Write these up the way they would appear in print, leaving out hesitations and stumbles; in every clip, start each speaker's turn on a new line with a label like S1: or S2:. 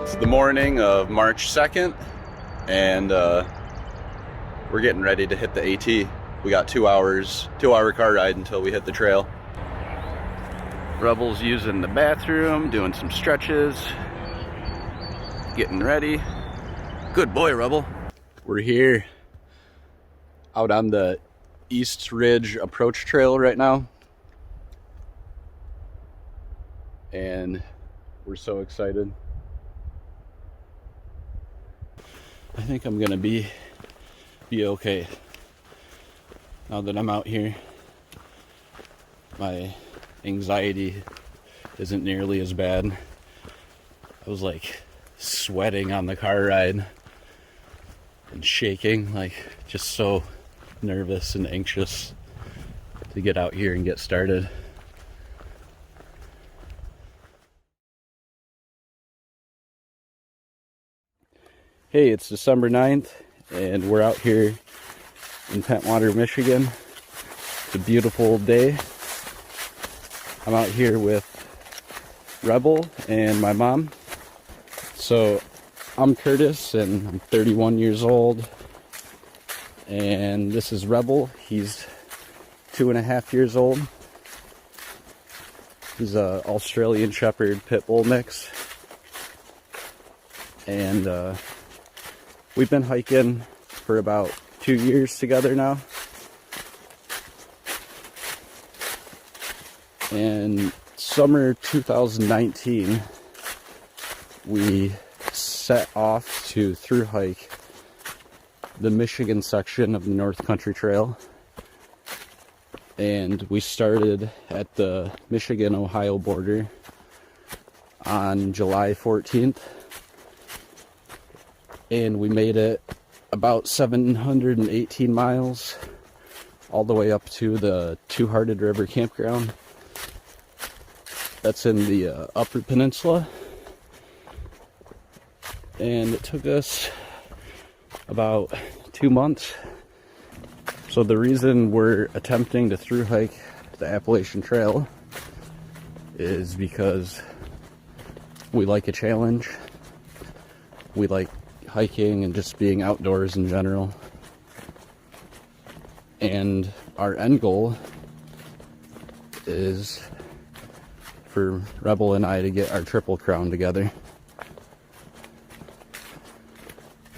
S1: It's the morning of March 2nd, and we're getting ready to hit the AT. We got 2 hours, 2-hour car ride until we hit the trail. Rebel's using the bathroom, doing some stretches, getting ready. Good boy, Rebel. We're here out on the East Ridge Approach Trail right now, and we're so excited. I think I'm gonna be okay now that I'm out here. My anxiety isn't nearly as bad. I was like sweating on the car ride and shaking, like just so nervous and anxious to get out here and get started. Hey, it's December 9th and we're out here in Pentwater, Michigan. It's a beautiful day. I'm out here with Rebel and my mom. So I'm Curtis and I'm 31 years old. And this is Rebel. He's 2.5 years old. He's a Australian Shepherd Pit Bull mix. And we've been hiking for about 2 years together now. In summer 2019, we set off to thru hike the Michigan section of the North Country Trail. And we started at the Michigan-Ohio border on July 14th. And we made it about 718 miles all the way up to the Two Hearted River campground. That's in the Upper Peninsula. And it took us about 2 months. So the reason we're attempting to thru hike the Appalachian Trail is because we like a challenge. We like hiking and just being outdoors in general. And our end goal is for Rebel and I to get our Triple Crown together.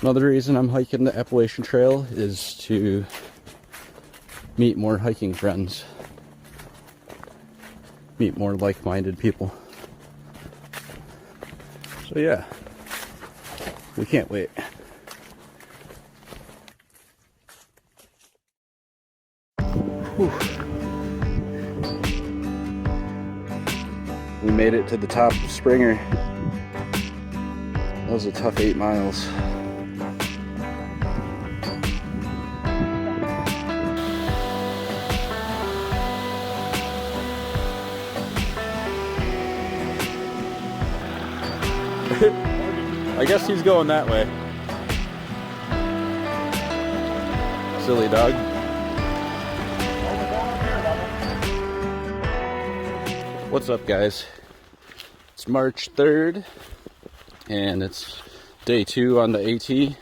S1: Another reason I'm hiking the Appalachian Trail is to meet more hiking friends, meet more like-minded people. So yeah, we can't wait. Whew. We made it to the top of Springer. That was a tough 8 miles. I guess he's going that way. Silly dog. What's up, guys? It's March 3rd and it's day 2 on the AT.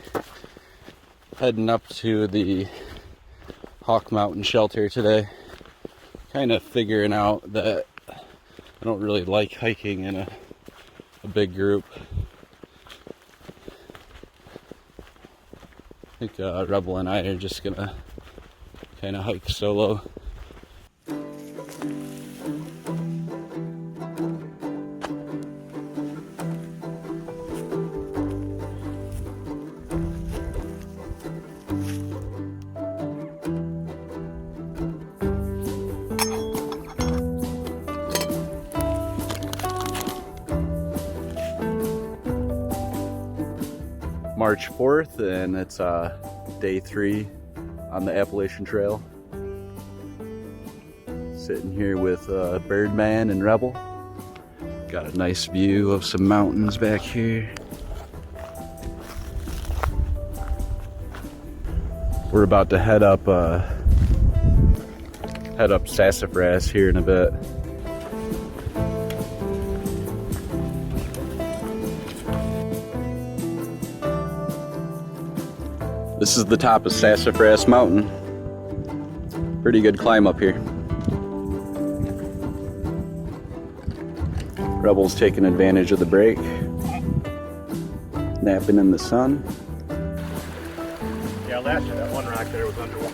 S1: Heading up to the Hawk Mountain shelter today. Kind of figuring out that I don't really like hiking in a big group. I think Rebel and I are just gonna kind of hike solo. March 4th, and it's day 3 on the Appalachian Trail. Sitting here with Birdman and Rebel. Got a nice view of some mountains back here. We're about to head up head up Sassafras here in a bit. This is the top of Sassafras Mountain. Pretty good climb up here. Rebel's taking advantage of the break. Napping in the sun.
S2: Yeah, last year that one rock there was underwater.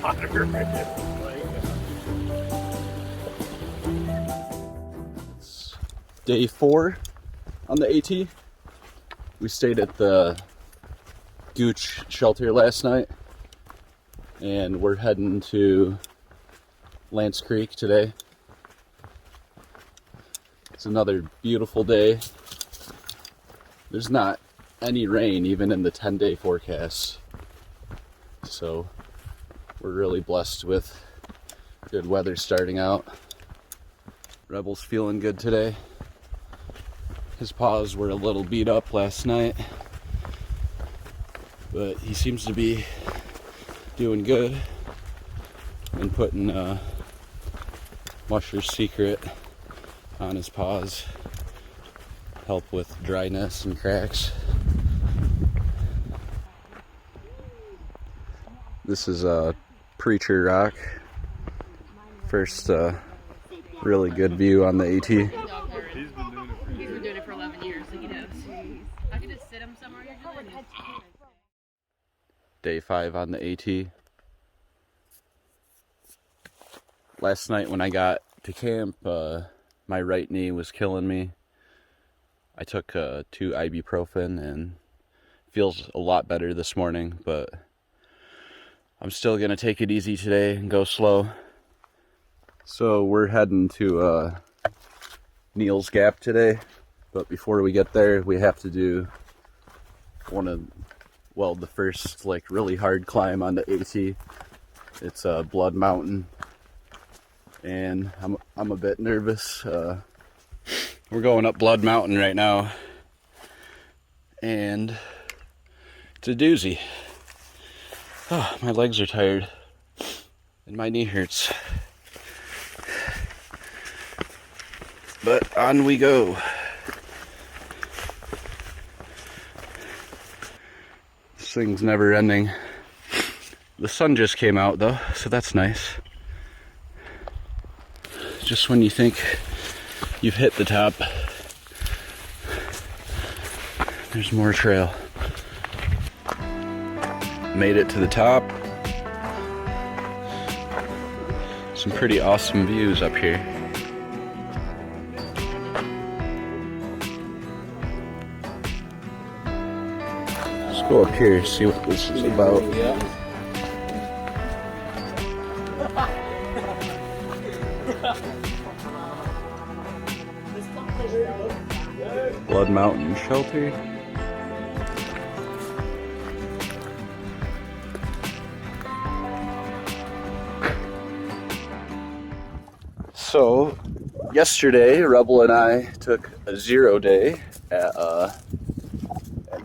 S1: It's day 4 on the AT. We stayed at the Chooch shelter last night, and we're heading to Lance Creek today. It's another beautiful day. There's not any rain even in the 10-day forecast, so we're really blessed with good weather starting out. Rebel's feeling good today. His paws were a little beat up last night, but he seems to be doing good and putting Musher's Secret on his paws, help with dryness and cracks. This is a Preacher Rock. First really good view on the AT.
S3: He's been doing it for 11 years, so he knows. I could just sit him somewhere usually.
S1: Day 5 on the AT. Last night when I got to camp, my right knee was killing me. I took 2 ibuprofen and feels a lot better this morning, but I'm still gonna take it easy today and go slow. So we're heading to Neal's Gap today, but before we get there, we have to do the first like really hard climb on the AT. It's Blood Mountain, and I'm a bit nervous. We're going up Blood Mountain right now, and it's a doozy. Oh, my legs are tired, and my knee hurts. But on we go. This thing's never ending. The sun just came out though, so that's nice. Just when you think you've hit the top, there's more trail. Made it to the top. Some pretty awesome views up here. Let's go up here, see what this is about. Blood Mountain Shelter. So, yesterday, Rebel and I took a 0 day at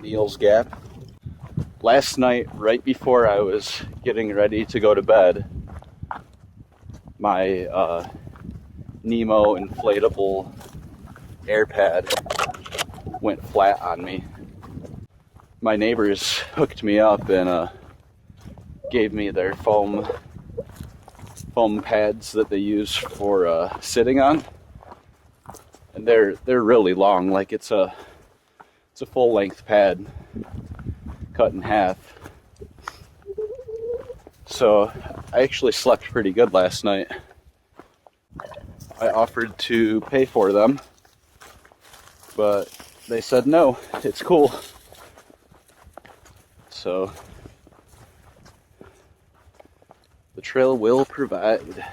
S1: Neal's Gap. Last night, right before I was getting ready to go to bed, my Nemo inflatable air pad went flat on me. My neighbors hooked me up and gave me their foam pads that they use for sitting on, and they're really long. Like it's a full length pad cut in half. So I actually slept pretty good last night. I offered to pay for them, but they said no, it's cool. So the trail will provide.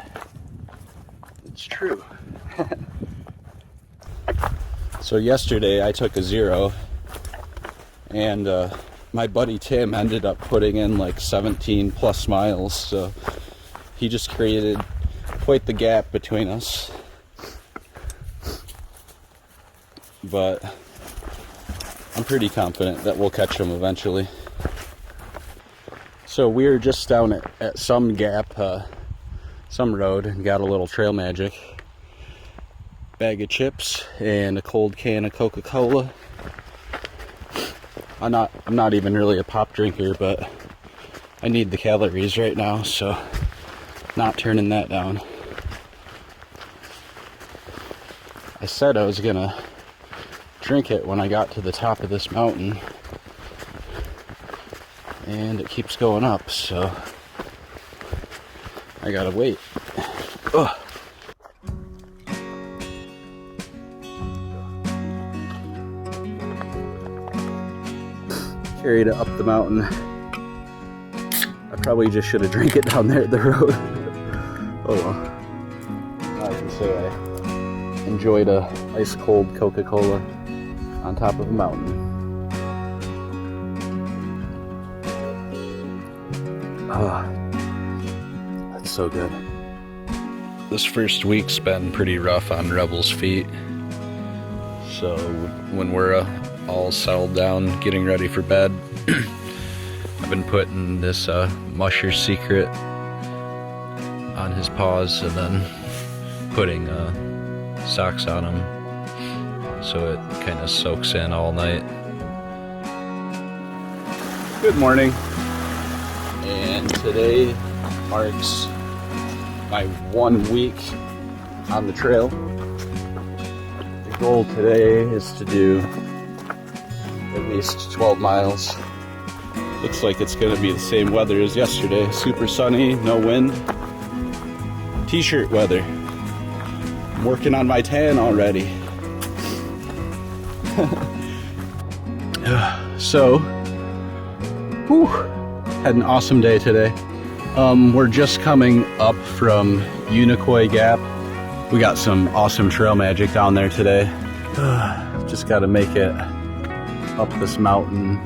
S1: It's true. So yesterday I took a 0, and my buddy Tim ended up putting in like 17 plus miles, so he just created quite the gap between us. But I'm pretty confident that we'll catch him eventually. So we're just down at some gap some road and got a little trail magic. Bag of chips and a cold can of Coca-Cola. I'm not even really a pop drinker, but I need the calories right now, so not turning that down. I said I was gonna drink it when I got to the top of this mountain, and it keeps going up, so I gotta wait. Ugh. Carried it up the mountain. I probably just should have drank it down there at the road. Oh well. I can say I enjoyed a ice cold Coca-Cola on top of a mountain. Oh, that's so good. This first week's been pretty rough on Rebel's feet. So when we're all settled down, getting ready for bed, I've been putting this Musher Secret on his paws and then putting socks on him so it kind of soaks in all night. Good morning, and today marks my 1 week on the trail. The goal today is to do at least 12 miles. Looks like it's gonna be the same weather as yesterday. Super sunny, no wind. T-shirt weather. I'm working on my tan already. So, whew, had an awesome day today. We're just coming up from Unicoi Gap. We got some awesome trail magic down there today. Just gotta make it up this mountain,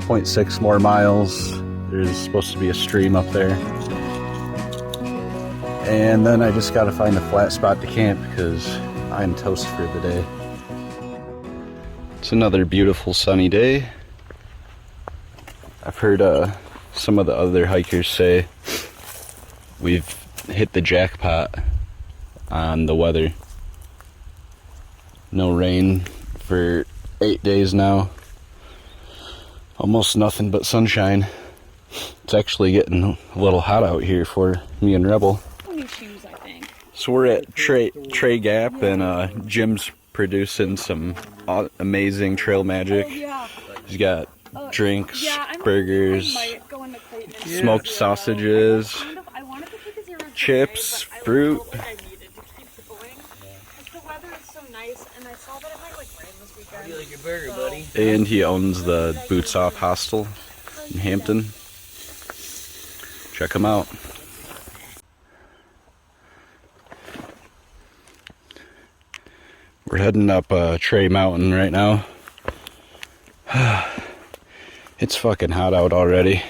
S1: 0.6 more miles. There's supposed to be a stream up there. And then I just gotta find a flat spot to camp because I'm toast for the day. It's another beautiful sunny day. I've heard some of the other hikers say we've hit the jackpot on the weather. No rain for 8 days now. Almost nothing but sunshine. It's actually getting a little hot out here for me and Rebel.
S3: New shoes, I think.
S1: So we're at Trey Gap, and Jim's producing some amazing trail magic. He's got drinks, burgers, smoked sausages, chips, fruit.
S4: Like your burger, buddy.
S1: And he owns the Boots Off Hostel in Hampton. Check him out. We're heading up Trey Mountain right now. It's fucking hot out already.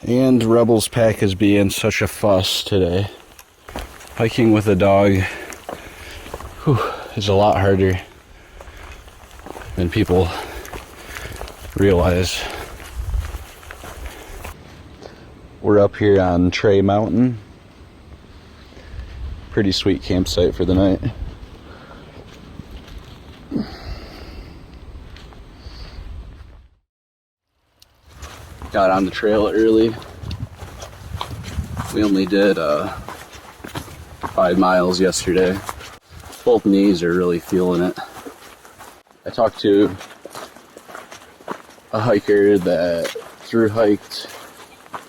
S1: And Rebel's pack is being such a fuss today. Hiking with a dog is a lot harder than people realize. We're up here on Trey Mountain. Pretty sweet campsite for the night. Got on the trail early. We only did 5 miles yesterday. Both knees are really feeling it. I talked to a hiker that thru hiked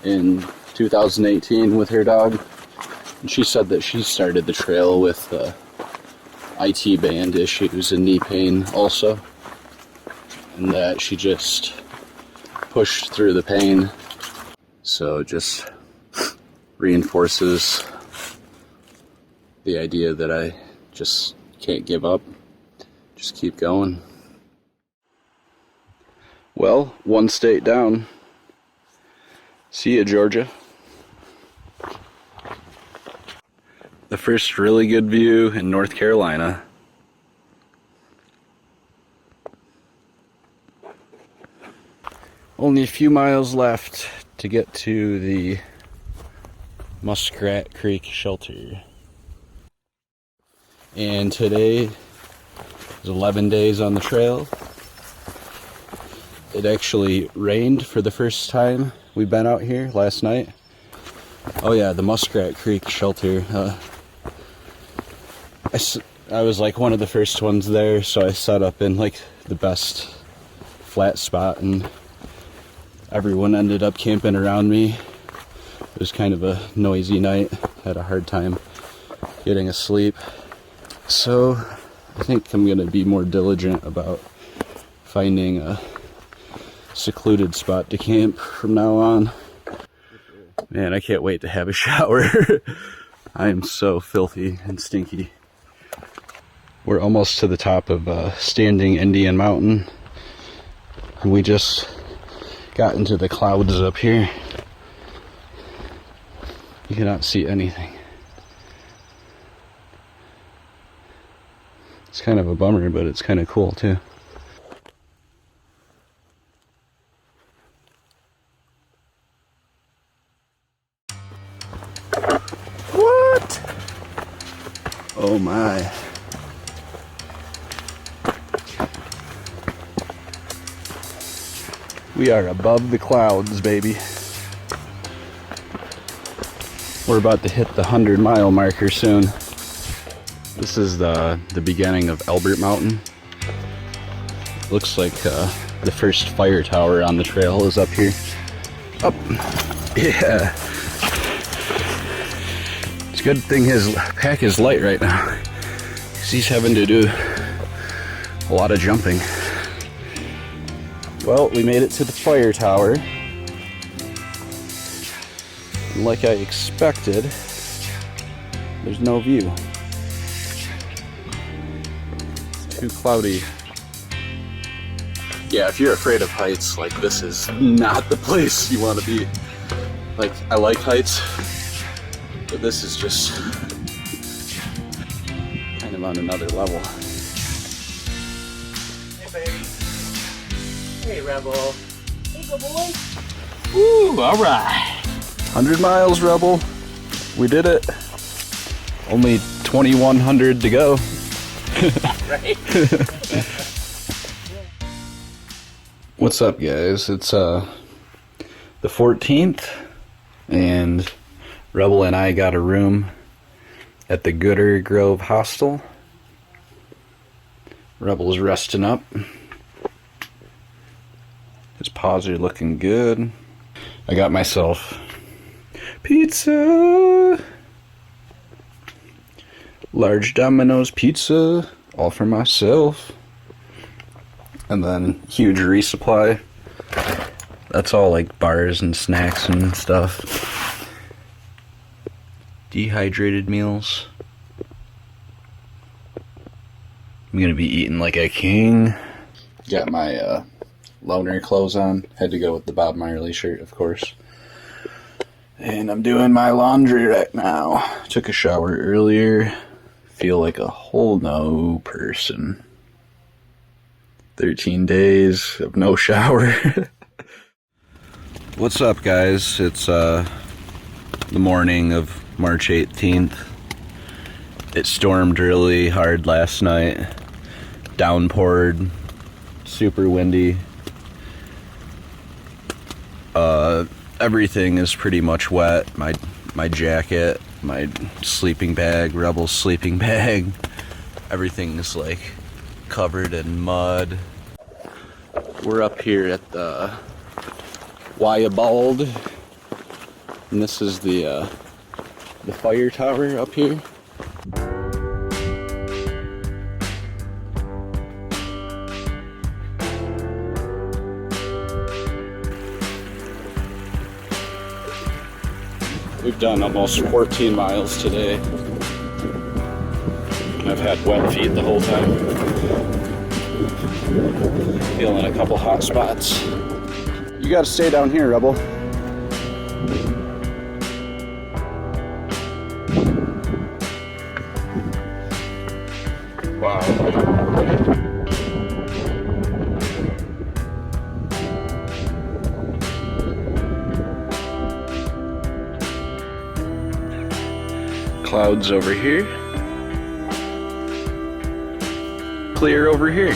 S1: in 2018 with her dog, and she said that she started the trail with IT band issues and knee pain also, and that she just pushed through the pain. So it just reinforces the idea that I just can't give up, just keep going. Well, one state down. See ya, Georgia. The first really good view in North Carolina. Only a few miles left to get to the Muskrat Creek Shelter. And today is 11 days on the trail. It actually rained for the first time we've been out here last night. Oh yeah, the Muskrat Creek Shelter. I was like one of the first ones there, so I set up in like the best flat spot and everyone ended up camping around me. It was kind of a noisy night. Had a hard time getting asleep. So I think I'm gonna be more diligent about finding a secluded spot to camp from now on. Man, I can't wait to have a shower. I am so filthy and stinky. We're almost to the top of Standing Indian Mountain. And we just got into the clouds up here. You cannot see anything. It's kind of a bummer, but it's kind of cool too. What? Oh my. We are above the clouds, baby. We're about to hit the 100-mile marker soon. This is the beginning of Elbert Mountain. Looks like the first fire tower on the trail is up here. Up. Yeah. It's a good thing his pack is light right now, because he's having to do a lot of jumping. Well, we made it to the fire tower. And like I expected, there's no view. It's too cloudy. Yeah, if you're afraid of heights, like this is not the place you want to be. Like, I like heights, but this is just kind of on another level.
S4: Hey, baby. Hey, Rebel. Hey, good boy.
S1: Woo, alright. 100 miles, Rebel. We did it. Only 2,100 to go.
S4: Right?
S1: What's up, guys? It's the 14th, and Rebel and I got a room at the Gooder Grove Hostel. Rebel's resting up. His paws are looking good. I got myself pizza! Large Domino's pizza, all for myself. And then huge resupply. That's all like bars and snacks and stuff. Dehydrated meals. I'm gonna be eating like a king. Got my loner clothes on. Had to go with the Bob Marley shirt, of course. And I'm doing my laundry right now. Took a shower earlier. Feel like a whole new person. 13 days of no shower. What's up, guys? It's the morning of March 18th. It stormed really hard last night. Downpoured. Super windy. Everything is pretty much wet. My jacket, my sleeping bag, Rebel's sleeping bag. Everything is like covered in mud. We're up here at the Wyabald, and this is the fire tower up here. We've done almost 14 miles today. I've had wet feet the whole time. Feeling a couple hot spots. You gotta stay down here, Rebel. Wow. Clouds over here. Clear over here.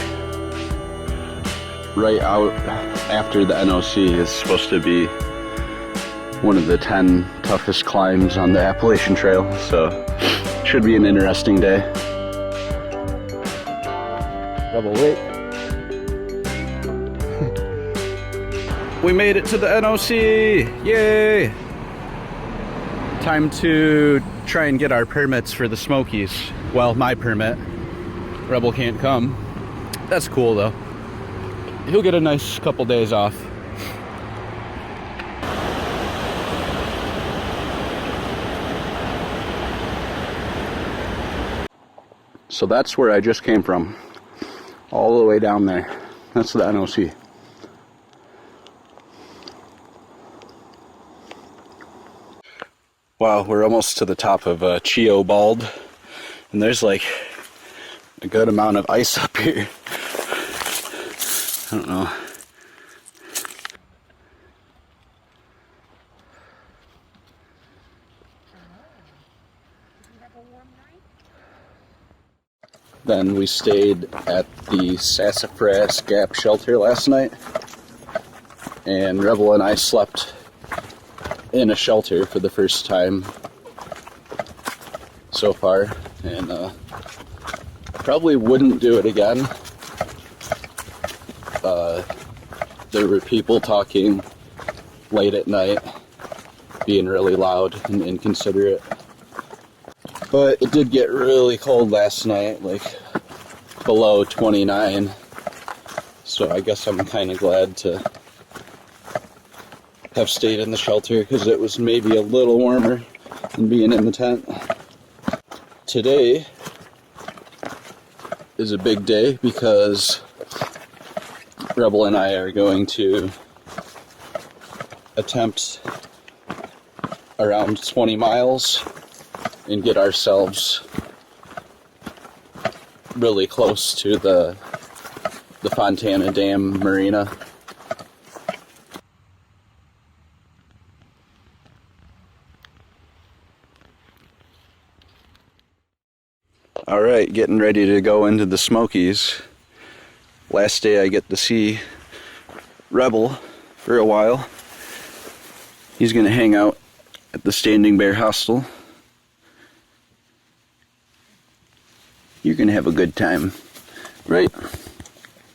S1: Right out after the NOC is supposed to be one of the 10 toughest climbs on the Appalachian Trail, so should be an interesting day. Rebel, wait. We made it to the NOC! Yay! Time to try and get our permits for the Smokies. Well, my permit. Rebel can't come. That's cool though. He'll get a nice couple days off. So that's where I just came from. All the way down there. That's the NOC. Wow, we're almost to the top of Chooch Bald. And there's like a good amount of ice up here. I don't know. Then we stayed at the Sassafras Gap shelter last night, and Rebel and I slept in a shelter for the first time so far, and probably wouldn't do it again. There were people talking late at night, being really loud and inconsiderate. But it did get really cold last night, like below 29. So I guess I'm kind of glad to have stayed in the shelter because it was maybe a little warmer than being in the tent. Today is a big day because Rebel and I are going to attempt around 20 miles and get ourselves really close to the Fontana Dam Marina. All right, getting ready to go into the Smokies. Last day I get to see Rebel for a while. He's gonna hang out at the Standing Bear Hostel. You're gonna have a good time, right?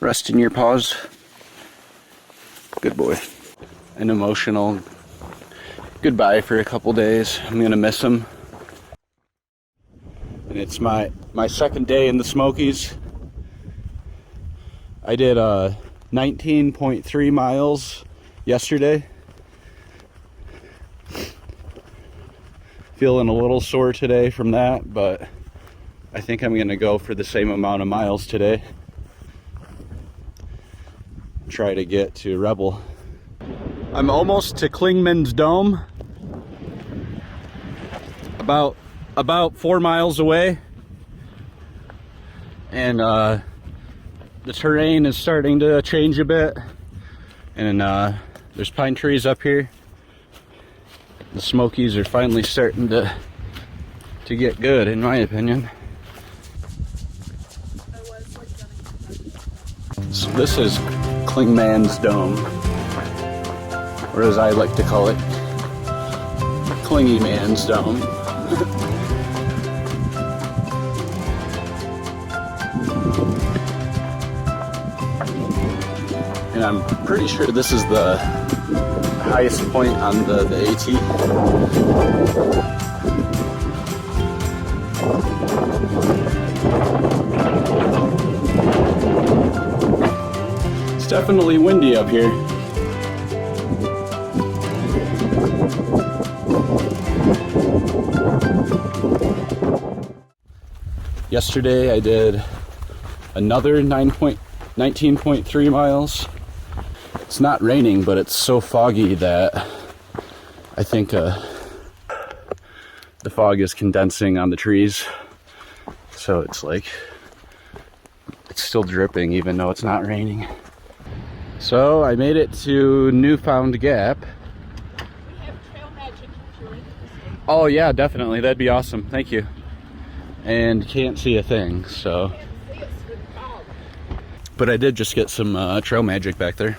S1: Resting your paws. Good boy. An emotional goodbye for a couple days. I'm gonna miss him. And it's my second day in the Smokies. I did 19.3 miles yesterday. Feeling a little sore today from that, but I think I'm gonna go for the same amount of miles today. Try to get to Rebel. I'm almost to Klingman's Dome. About 4 miles away. And the terrain is starting to change a bit. And there's pine trees up here. The Smokies are finally starting to get good, in my opinion. So this is Klingman's Dome, or as I like to call it, Clingy Man's Dome. And I'm pretty sure this is the highest point on the AT. It's definitely windy up here. Yesterday I did another 19.3 miles. It's not raining, but it's so foggy that I think the fog is condensing on the trees. So it's like, it's still dripping even though it's not raining. So I made it to Newfound Gap.
S3: We have trail magic if you're interested.
S1: Oh yeah, definitely. That'd be awesome. Thank you. And can't see a thing, so. But I did just get some trail magic back there.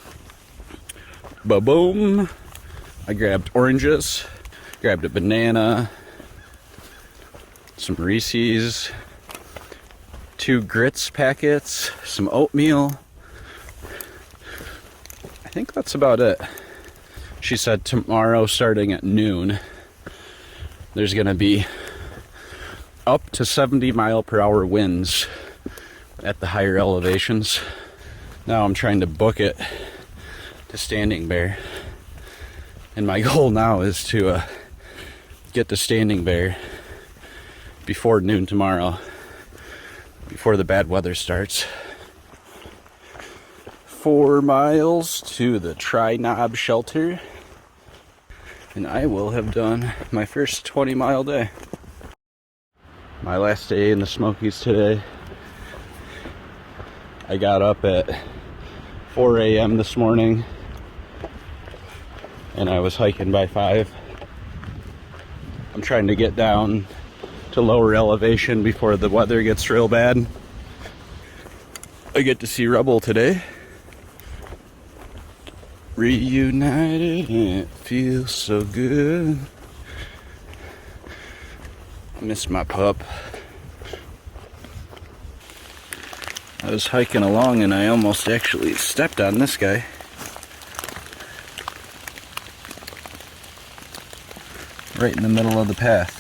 S1: Ba-boom. I grabbed oranges, grabbed a banana, some Reese's, 2 grits packets, some oatmeal. I think that's about it. She said tomorrow starting at noon, there's gonna be up to 70-mile-per-hour winds at the higher elevations. Now I'm trying to book it to Standing Bear. And my goal now is to get to Standing Bear before noon tomorrow, before the bad weather starts. 4 miles to the Tri-Knob shelter, and I will have done my first 20-mile day. My last day in the Smokies today. I got up at 4 a.m. this morning, and I was hiking by 5. I'm trying to get down to lower elevation before the weather gets real bad. I get to see Rebel today. Reunited, and it feels so good. I miss my pup. I was hiking along and I almost actually stepped on this guy. Right in the middle of the path.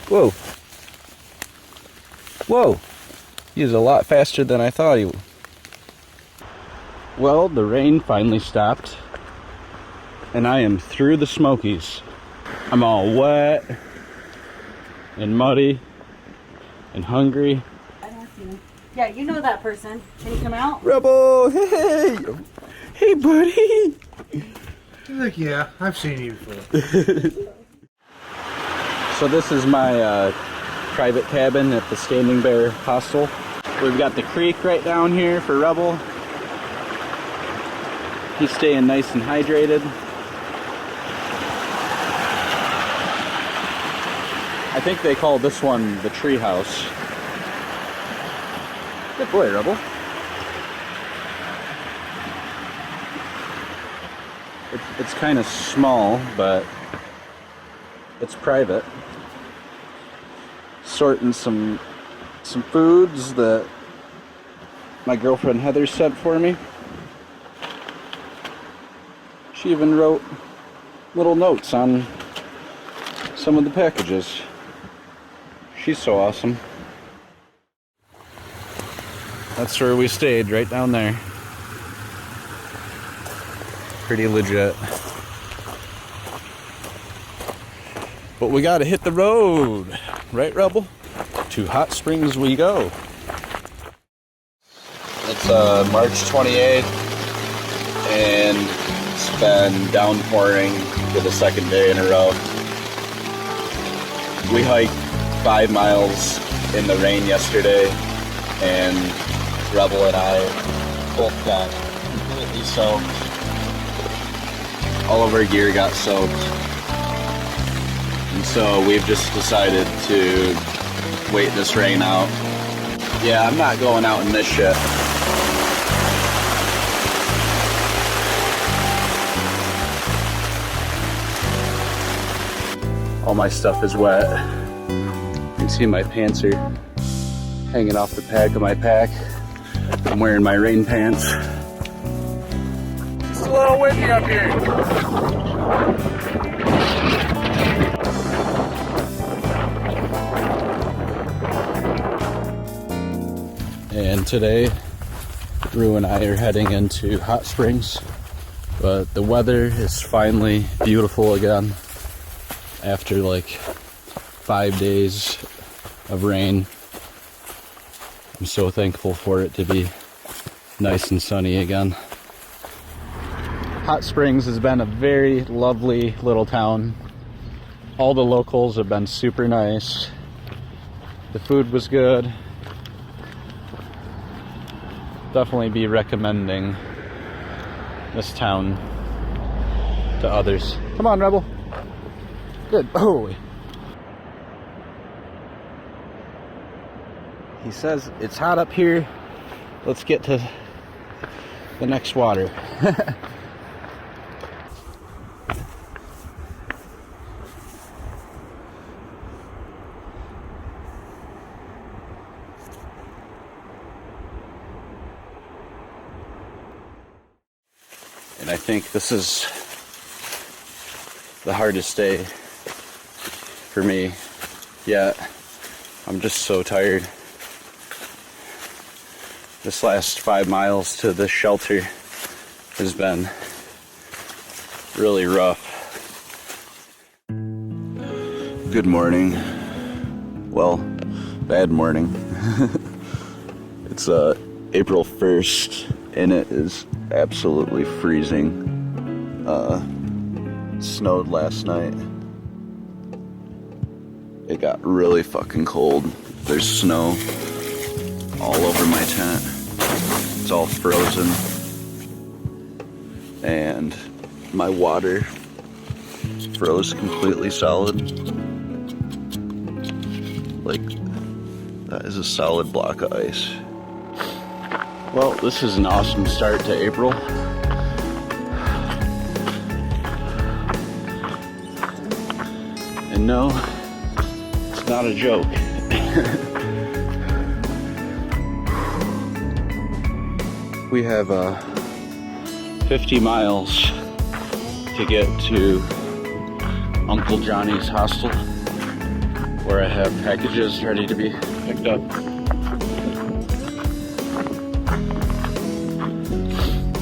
S1: Whoa. Whoa. He was a lot faster than I thought he would. Well, the rain finally stopped. And I am through the Smokies. I'm all wet and muddy and hungry.
S5: I don't see him. Yeah, you know that person. Can you come out?
S1: Rebel, hey! Hey, buddy!
S2: He's like, yeah, I've seen you before.
S1: So this is my private cabin at the Standing Bear Hostel. We've got the creek right down here for Rebel. He's staying nice and hydrated. I think they call this one the tree house. Good boy, Rebel. It's kind of small, but it's private. Sorting some foods that my girlfriend Heather sent for me. She even wrote little notes on some of the packages. She's so awesome. That's where we stayed, right down there. Pretty legit. But we gotta hit the road. Right, Rebel? To Hot Springs we go. It's March 28th, and it's been downpouring for the second day in a row. We hiked 5 miles in the rain yesterday, and Rebel and I both got completely soaked. All of our gear got soaked. And so we've just decided to wait this rain out. Yeah, I'm not going out in this shit. All my stuff is wet. You can see my pants are hanging off the back of my pack. I'm wearing my rain pants. It's a little windy up here. And today, Rue and I are heading into Hot Springs, but the weather is finally beautiful again after like 5 days of rain. I'm so thankful for it to be nice and sunny again. Hot Springs has been a very lovely little town. All the locals have been super nice. The food was good. Definitely be recommending this town to others. Come on, Rebel. Good. Oh, He says it's hot up here. Let's get to the next water. And I think this is the hardest day for me yet. I'm just so tired. This last 5 miles to the shelter has been really rough. Good morning. Well, bad morning. It's April 1st and it is absolutely freezing. Snowed last night. It got really fucking cold. There's snow all over my tent. It's all frozen. And my water froze completely solid. Like, that is a solid block of ice. Well, this is an awesome start to April. And no, it's not a joke. We have 50 miles to get to Uncle Johnny's hostel, where I have packages ready to be picked up.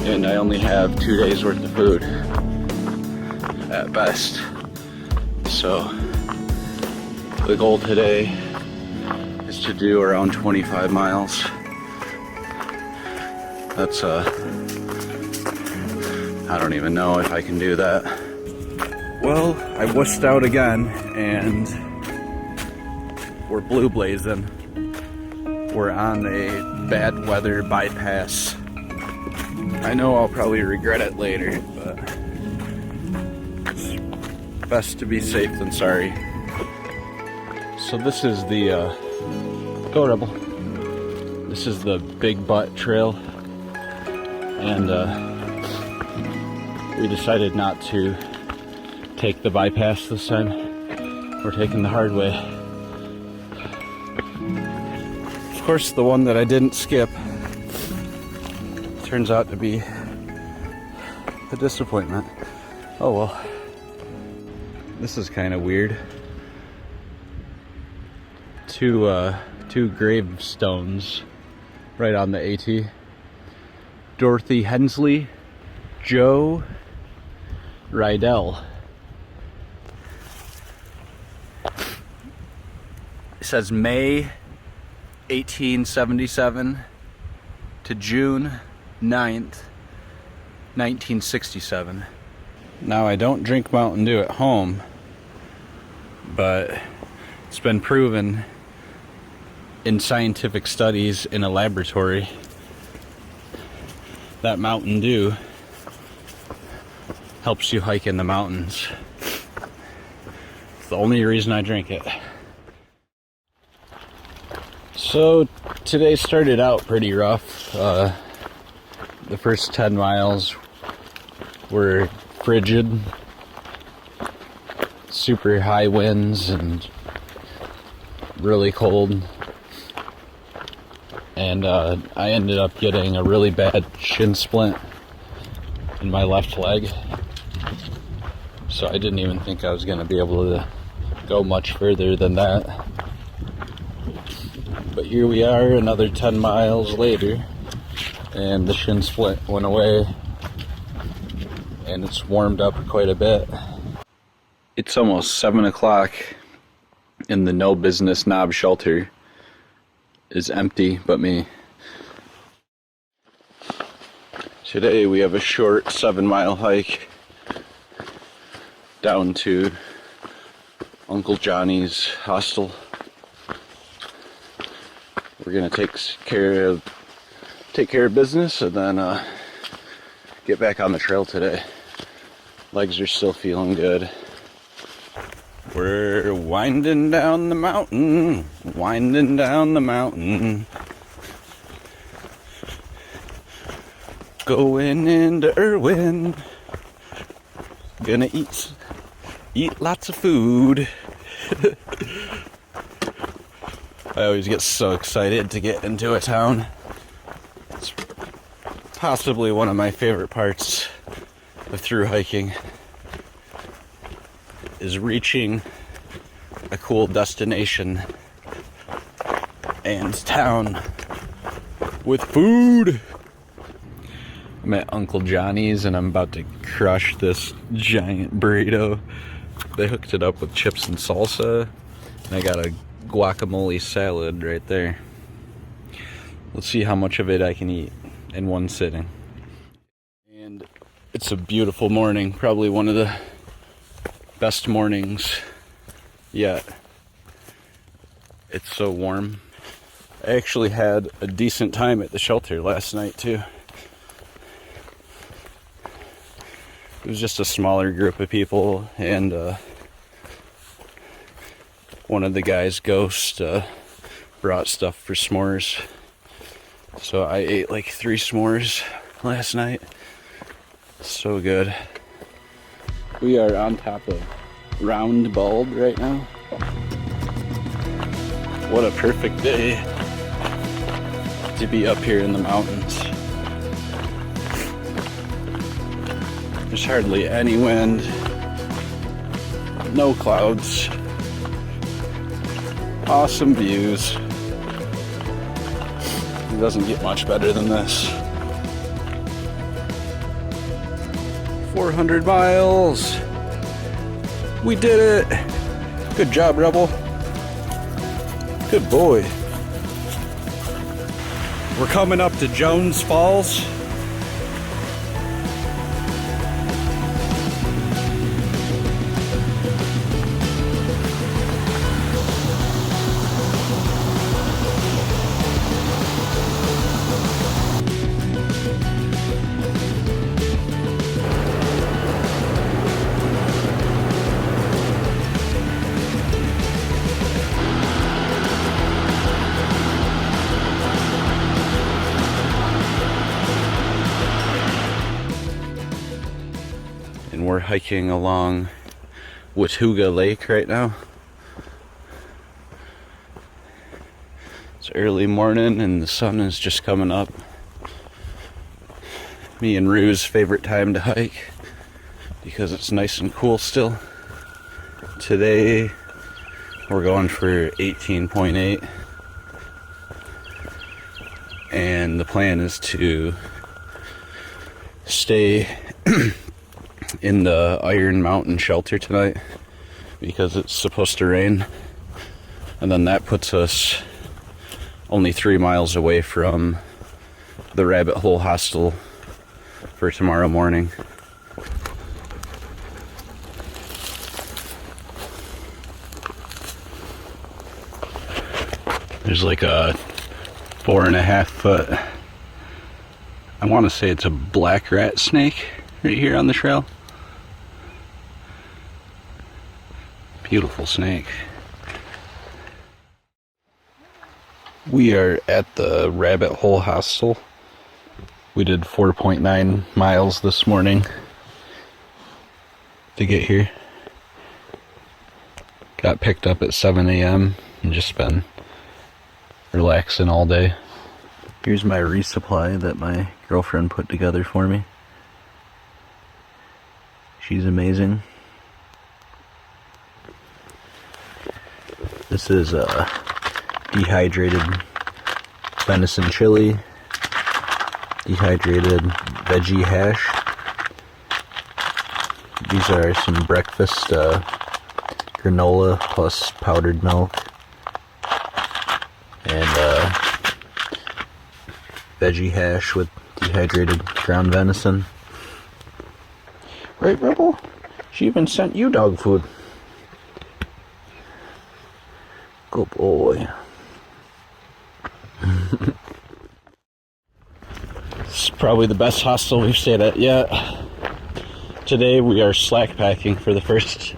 S1: And I only have 2 days worth of food at best. So the goal today is to do around 25 miles. That's I don't even know if I can do that. Well, I wussed out again and we're blue blazing. We're on a bad weather bypass. I know I'll probably regret it later, but it's best to be safe than sorry. So this is the, go Rebel. This is the Big Butt Trail. And we decided not to take the bypass this time. We're taking the hard way. Of course, the one that I didn't skip turns out to be a disappointment. Oh well. This is kind of weird. Two gravestones right on the AT. Dorothy Hensley, Joe Rydell. It says May 1877 to June 9th, 1967. Now, I don't drink Mountain Dew at home, but it's been proven in scientific studies in a laboratory that Mountain Dew helps you hike in the mountains. It's the only reason I drink it. So today started out pretty rough. The first 10 miles were frigid, super high winds and really cold. And I ended up getting a really bad shin splint in my left leg. So I didn't even think I was going to be able to go much further than that. But here we are, another 10 miles later, and the shin splint went away, and it's warmed up quite a bit. It's almost 7 o'clock, and the no business knob shelter is empty but me. Today we have a short 7-mile hike down to Uncle Johnny's hostel. We're gonna take care of business and then get back on the trail today. Legs are still feeling good. We're winding down the mountain, winding down the mountain. Going into Irwin. Gonna eat lots of food. I always get so excited to get into a town. It's possibly one of my favorite parts of thru hiking, is reaching a cool destination and town with food. I'm at Uncle Johnny's and I'm about to crush this giant burrito. They hooked it up with chips and salsa, and I got a guacamole salad right there. Let's see how much of it I can eat in one sitting. And it's a beautiful morning, probably one of the best mornings yet. It's so warm. I actually had a decent time at the shelter last night too. It was just a smaller group of people, and one of the guys, Ghost, brought stuff for s'mores. So I ate like 3 s'mores last night. So good. We are on top of Round Bald right now. What a perfect day to be up here in the mountains. There's hardly any wind, no clouds, awesome views. It doesn't get much better than this. 400 miles. We did it. Good job, Rebel. Good boy. We're coming up to Jones Falls. And we're hiking along Watauga Lake right now. It's early morning and the sun is just coming up. Me and Rue's favorite time to hike because it's nice and cool still. Today we're going for 18.8, and the plan is to stay in the Iron Mountain shelter tonight because it's supposed to rain, and then that puts us only 3 miles away from the Rabbit Hole Hostel for tomorrow morning. There's like a 4.5 foot, I want to say it's a black rat snake right here on the trail. Beautiful snake. We are at the Rabbit Hole Hostel. We did 4.9 miles this morning to get here. Got picked up at 7 a.m. and just been relaxing all day. Here's my resupply that my girlfriend put together for me. She's amazing. This is dehydrated venison chili, dehydrated veggie hash. These are some breakfast granola plus powdered milk, and veggie hash with dehydrated ground venison. Right, Rebel? She even sent you dog food. Good boy. It's probably the best hostel we've stayed at yet. Today we are slack packing for the first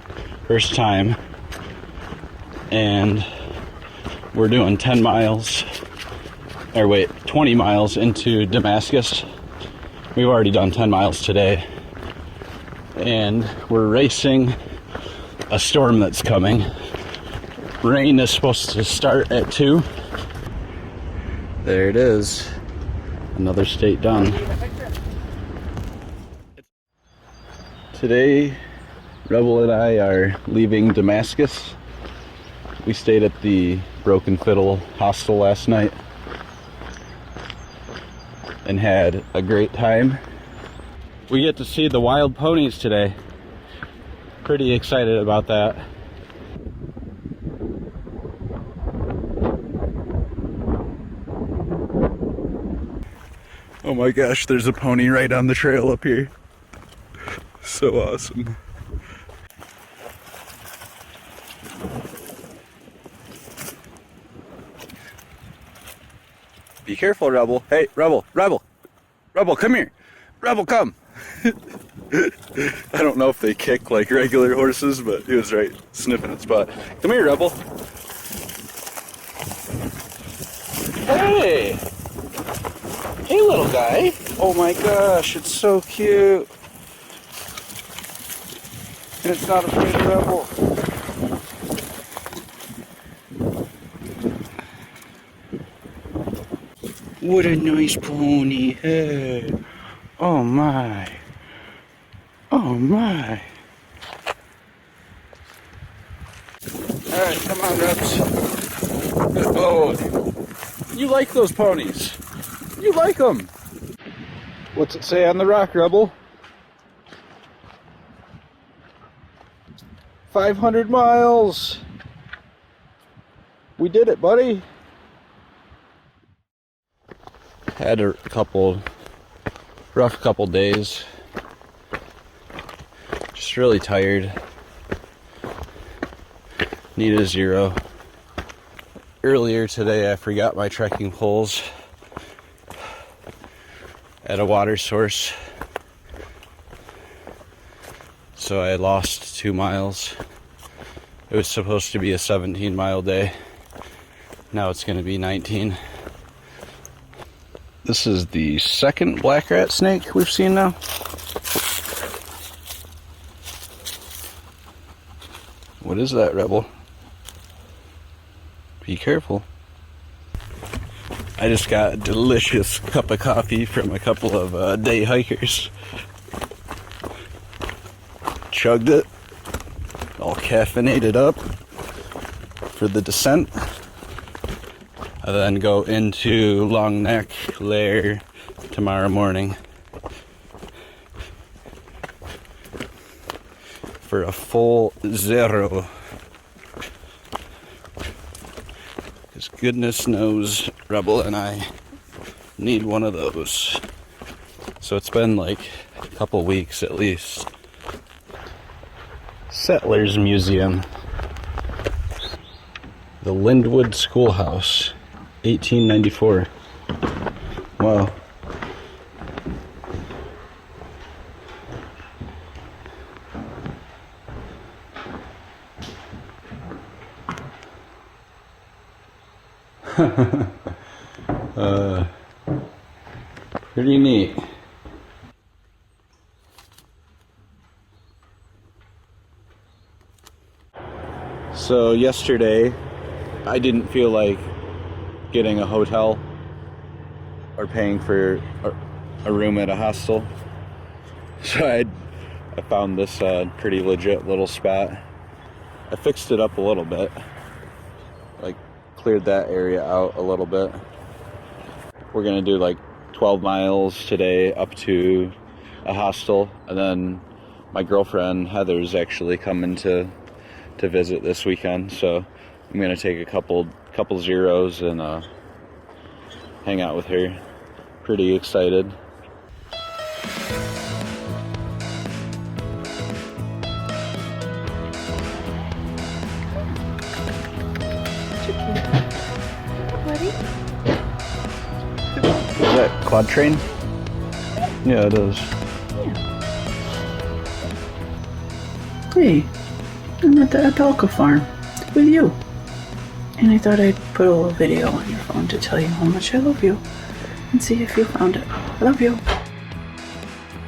S1: time. and we're doing 10 miles, or wait, 20 miles into Damascus. We've already done 10 miles today, and we're racing a storm that's coming. Rain is supposed to start at 2. There it is. Another state done. Today, Rebel and I are leaving Damascus. We stayed at the Broken Fiddle hostel last night and had a great time. We get to see the wild ponies today. Pretty excited about that. Oh my gosh, there's a pony right on the trail up here. So awesome. Be careful, Rebel. Hey, Rebel, Rebel. Rebel, come here. Rebel, come. I don't know if they kick like regular horses, but he was right sniffing its butt. Come here, Rebel. Hey! Hey, little guy. Oh my gosh, it's so cute. And it's not afraid of Rebel. What a nice pony. Hey. Oh my. Oh my. Alright, come on, Rebs. Oh, you like those ponies. You like them. What's it say on the rock, Rebel? 500 miles. We did it, buddy. Had a rough couple days. Just really tired. Need a 0. Earlier today I forgot my trekking poles at a water source, so I lost 2 miles. It was supposed to be a 17-mile day. Now it's going to be 19. This is the second black rat snake we've seen now. What is that, Rebel? Be careful. I just got a delicious cup of coffee from a couple of day hikers. Chugged it, all caffeinated up for the descent. I then go into Long Neck Lair tomorrow morning for a full 0. Because goodness knows Rebel and I need one of those. So it's been like a couple weeks at least. Settlers Museum. The Lindwood Schoolhouse. 1894. Wow. Pretty neat. So yesterday I didn't feel like getting a hotel or paying for a room at a hostel, so I found this pretty legit little spot. I fixed it up a little bit, like cleared that area out a little bit. We're gonna do like 12 miles today up to a hostel, and then my girlfriend Heather's actually coming to visit this weekend, so I'm gonna take a couple zeros and hang out with her. Pretty excited. Is that quad train? Yeah, it is.
S6: Hey, I'm at the Atalca farm with you.
S5: And I thought I'd put a little video on your phone to tell you how much I love you and see if you found it. I love you.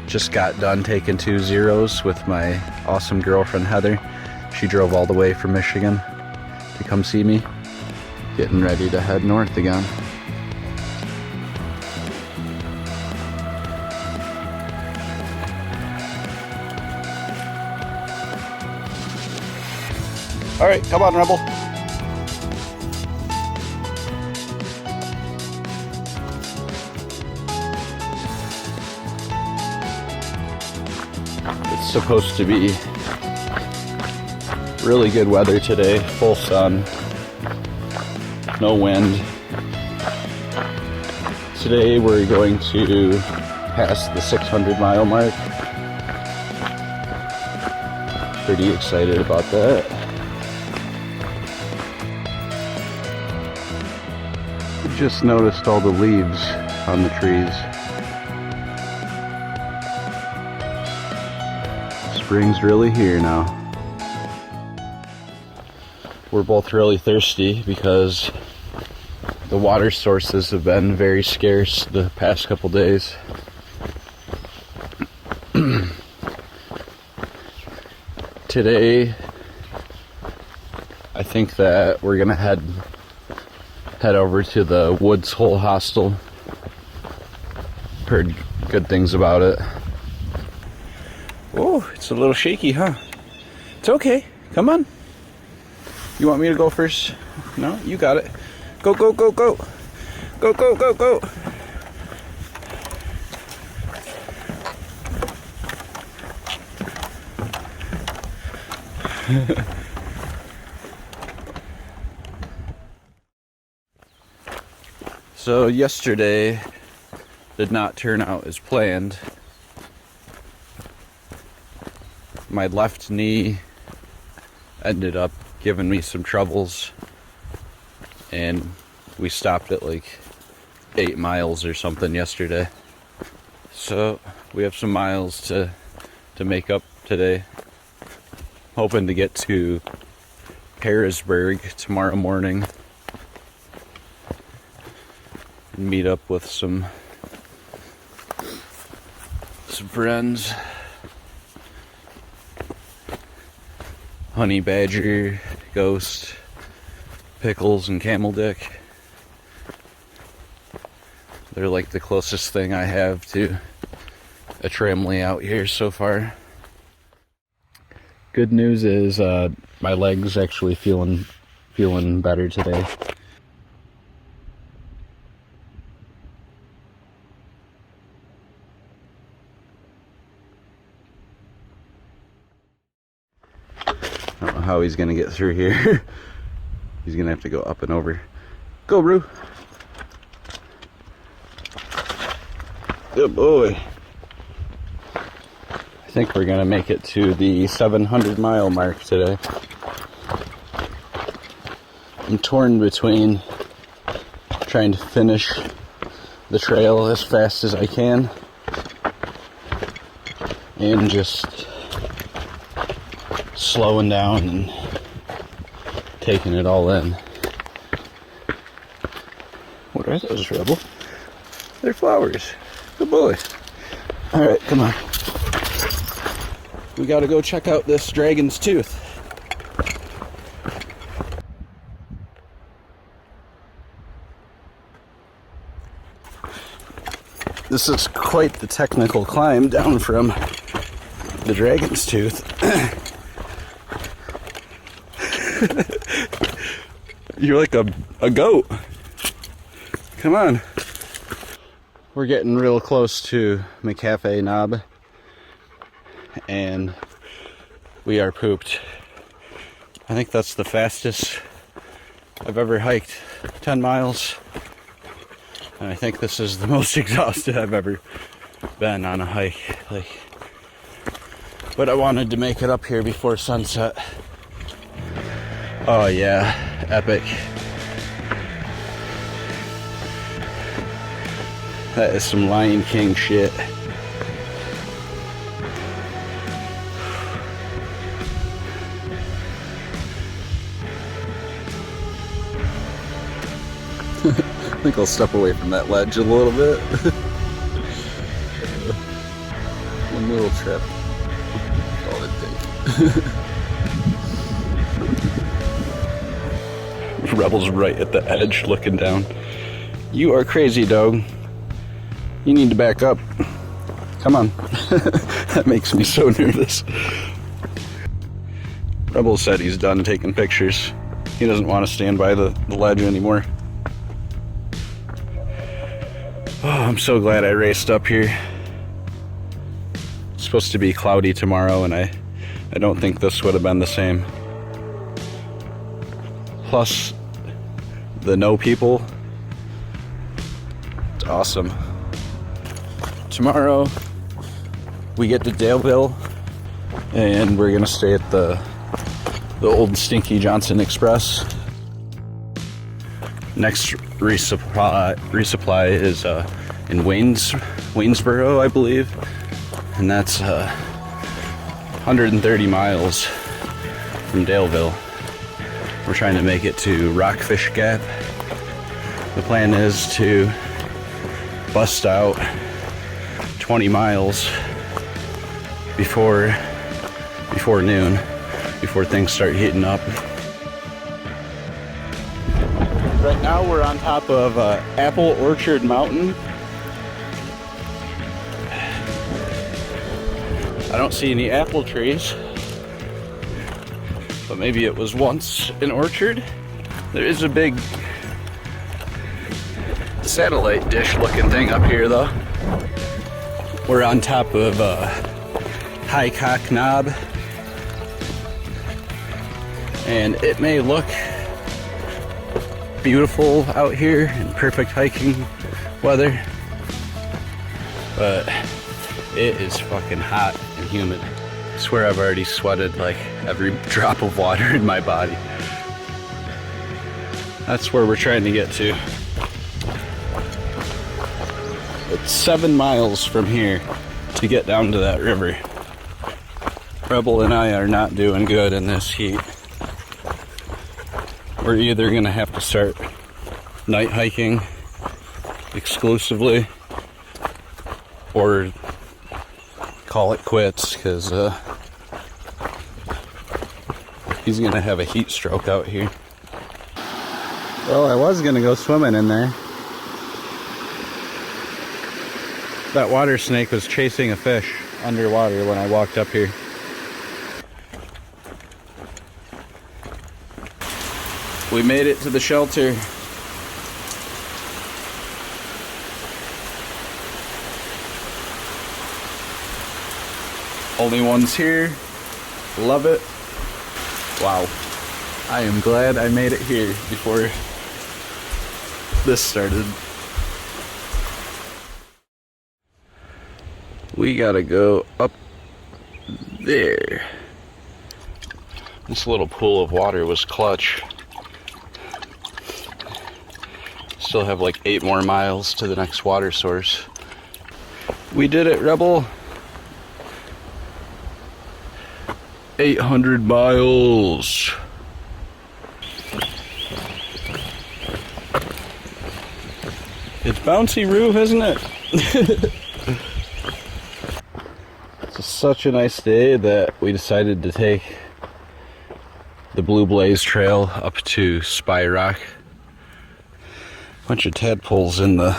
S1: Just got done taking 2 zeros with my awesome girlfriend Heather. She drove all the way from Michigan to come see me. Getting ready to head north again. All right, come on, Rebel. It's supposed to be really good weather today, full sun, no wind. Today we're going to pass the 600-mile mark. Pretty excited about that. Just noticed all the leaves on the trees. Spring's really here now. We're both really thirsty because the water sources have been very scarce the past couple days. Today, I think that we're gonna head over to the Woods Hole Hostel. Heard good things about it. Oh, it's a little shaky, huh? It's okay. Come on. You want me to go first? No, you got it. Go, go, go, go. Go, go, go, go. So yesterday did not turn out as planned. My left knee ended up giving me some troubles, and we stopped at like 8 miles or something yesterday. So we have some miles to make up today. Hoping to get to Harrisburg tomorrow morning and meet up with some friends. Honey Badger, Ghost, Pickles, and Camel Dick. They're like the closest thing I have to a tramley out here so far. Good news is my leg's actually feeling better today. I don't know how he's gonna get through here. He's gonna have to go up and over. Go, Roo. Good boy. I think we're gonna make it to the 700-mile mark today. I'm torn between trying to finish the trail as fast as I can and just slowing down and taking it all in. What are those, Rebel? They're flowers. Good boy. Alright, come on. We gotta go check out this dragon's tooth. This is quite the technical climb down from the dragon's tooth. You're like a goat. Come on. We're getting real close to McCafe Knob, and we are pooped. I think that's the fastest I've ever hiked, 10 miles. And I think this is the most exhausted I've ever been on a hike. But I wanted to make it up here before sunset. Oh yeah, epic. That is some Lion King shit. I think I'll step away from that ledge a little bit. One little trip. That's all it takes. Rebel's right at the edge looking down. You are crazy, dog. You need to back up. Come on. That makes me so nervous. Rebel said he's done taking pictures. He doesn't want to stand by the ledge anymore. Oh, I'm so glad I raced up here. It's supposed to be cloudy tomorrow, and I don't think this would have been the same. Plus, the no people. It's awesome. Tomorrow, we get to Daleville, and we're gonna stay at the old Stinky Johnson Express. Next resupply is in Waynesboro, I believe, and that's 130 miles from Daleville. We're trying to make it to Rockfish Gap. The plan is to bust out 20 miles before noon, before things start heating up. Right now we're on top of Apple Orchard Mountain. I don't see any apple trees, but maybe it was once an orchard. There is a big satellite dish looking thing up here though. We're on top of High Cock Knob, and it may look beautiful out here in perfect hiking weather, but it is fucking hot and humid. I swear I've already sweated like every drop of water in my body. That's where we're trying to get to. It's 7 miles from here to get down to that river. Rebel and I are not doing good in this heat. We're either gonna have to start night hiking exclusively or call it quits, because he's gonna have a heat stroke out here. Well, I was gonna go swimming in there. That water snake was chasing a fish underwater when I walked up here. We made it to the shelter. Only ones here. Love it. Wow. I am glad I made it here before this started. We gotta go up there. This little pool of water was clutch. Still have like 8 more miles to the next water source. We did it, Rebel. 800 miles. It's bouncy roof, isn't it? It's such a nice day that we decided to take the Blue Blaze Trail up to Spy Rock. Bunch of tadpoles in the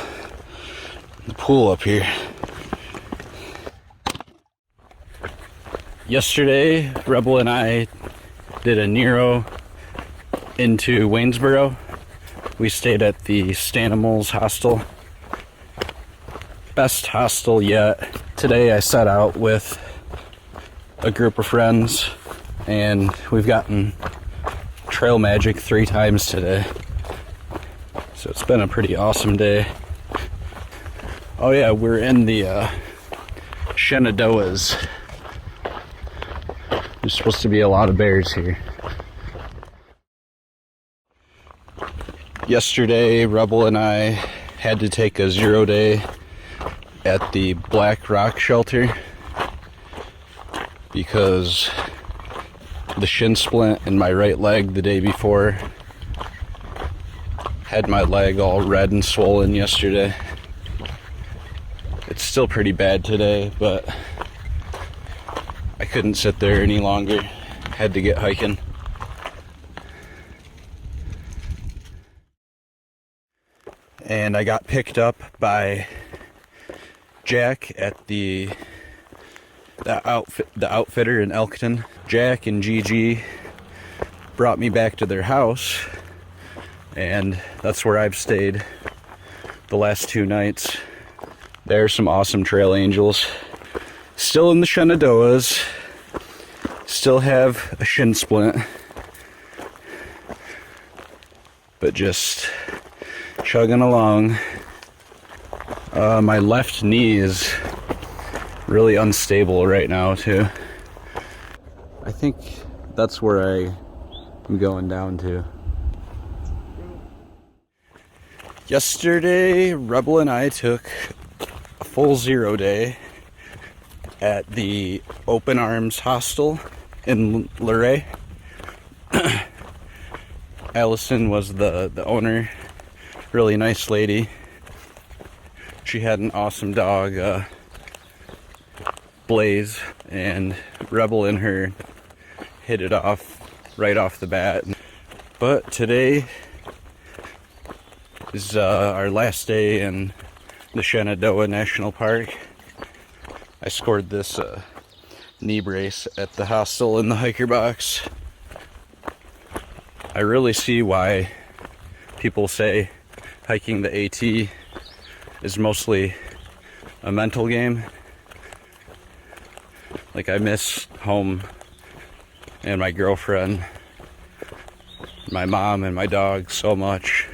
S1: pool up here. Yesterday, Rebel and I did a Nero into Waynesboro. We stayed at the Stanimals hostel. Best hostel yet. Today I set out with a group of friends, and we've gotten trail magic 3 times today. So it's been a pretty awesome day. Oh yeah, we're in the Shenandoahs. There's supposed to be a lot of bears here. Yesterday, Rebel and I had to take a 0-day at the Black Rock shelter because the shin splint in my right leg the day before Had my leg all red and swollen yesterday. It's still pretty bad today, but I couldn't sit there any longer. Had to get hiking. And I got picked up by Jack at the outfitter in Elkton. Jack and Gigi brought me back to their house, and that's where I've stayed the last 2 nights. There's some awesome trail angels. Still in the Shenandoahs. Still have a shin splint. But just chugging along. My left knee is really unstable right now too. I think that's where I'm going down to. Yesterday, Rebel and I took a full 0 day at the Open Arms Hostel in Luray. Allison was the owner, really nice lady. She had an awesome dog, Blaze, and Rebel and her hit it off right off the bat. But today is our last day in the Shenandoah National Park. I scored this knee brace at the hostel in the hiker box. I really see why people say hiking the AT is mostly a mental game. Like, I miss home and my girlfriend, my mom and my dog so much.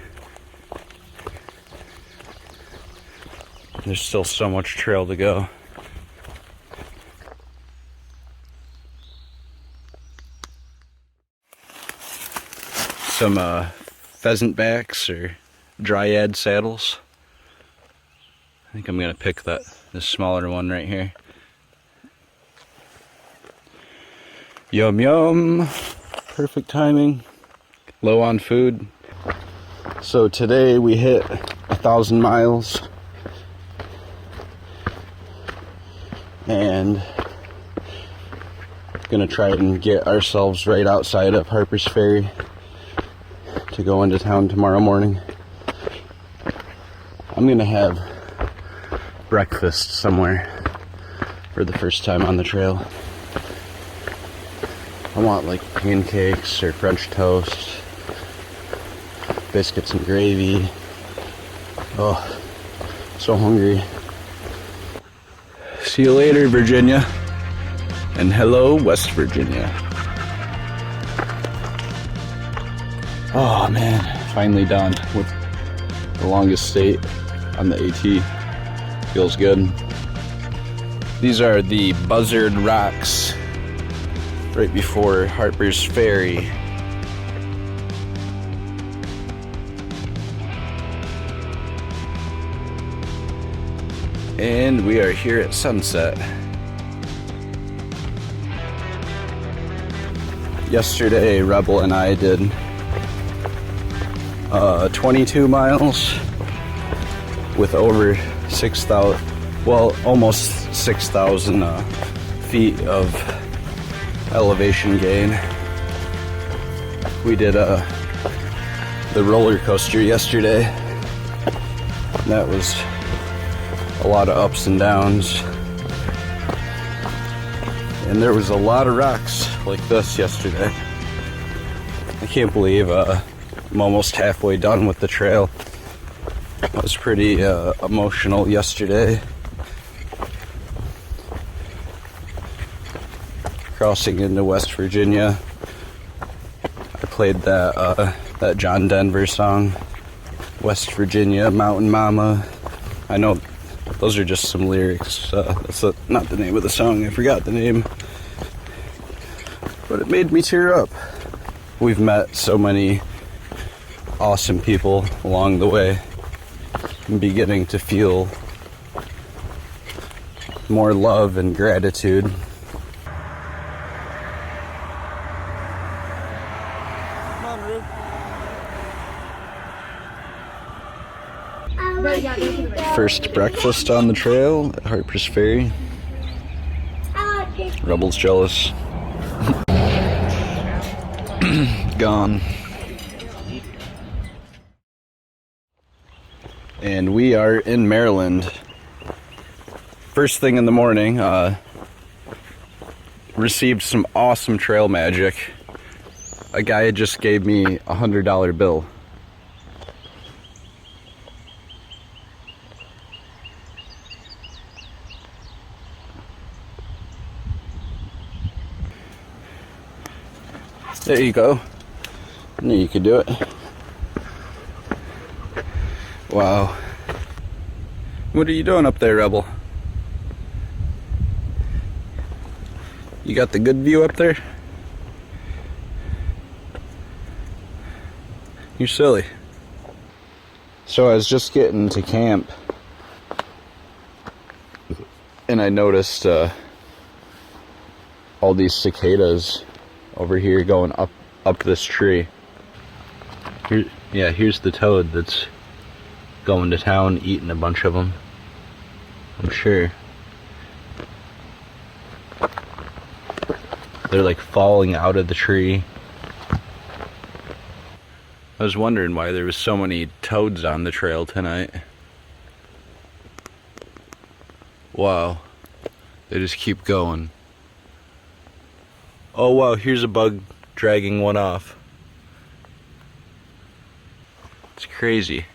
S1: There's still so much trail to go. Some pheasant backs or dryad saddles. I think I'm gonna pick this smaller one right here. Yum yum. Perfect timing. Low on food. So today we hit 1,000 miles. And gonna try and get ourselves right outside of Harper's Ferry to go into town tomorrow morning. I'm gonna have breakfast somewhere for the first time on the trail. I want like pancakes or French toast, biscuits and gravy. Oh, so hungry. See you later, Virginia. And hello, West Virginia. Oh man, finally done with the longest state on the AT. Feels good. These are the Buzzard Rocks right before Harper's Ferry. And we are here at sunset. Yesterday, Rebel and I did 22 miles with over 6,000, well, almost 6,000 feet of elevation gain. We did the roller coaster yesterday. That was a lot of ups and downs. And there was a lot of rocks like this yesterday. I can't believe I'm almost halfway done with the trail. I was pretty emotional yesterday. Crossing into West Virginia. I played that John Denver song, West Virginia, Mountain Mama. I know those are just some lyrics. That's not the name of the song. I forgot the name. But it made me tear up. We've met so many awesome people along the way. I'm beginning to feel more love and gratitude. Come on, Rue. First breakfast on the trail at Harper's Ferry. Rebel's jealous. Gone. And we are in Maryland. First thing in the morning, received some awesome trail magic. A guy just gave me $100 bill. There you go. I knew you could do it. Wow. What are you doing up there, Rebel? You got the good view up there? You're silly. So I was just getting to camp and I noticed all these cicadas over here going up this tree. Here, yeah, here's the toad that's going to town, eating a bunch of them, I'm sure. They're like falling out of the tree. I was wondering why there was so many toads on the trail tonight. Wow, they just keep going. Oh wow, here's a bug dragging one off. It's crazy.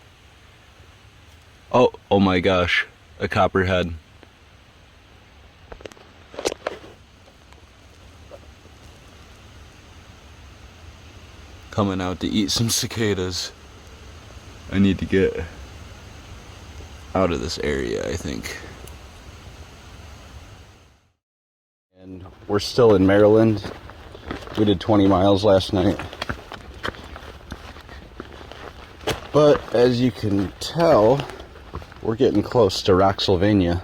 S1: Oh my gosh, a copperhead. Coming out to eat some cicadas. I need to get out of this area, I think. And we're still in Maryland. We did 20 miles last night. But as you can tell, we're getting close to Rocksylvania.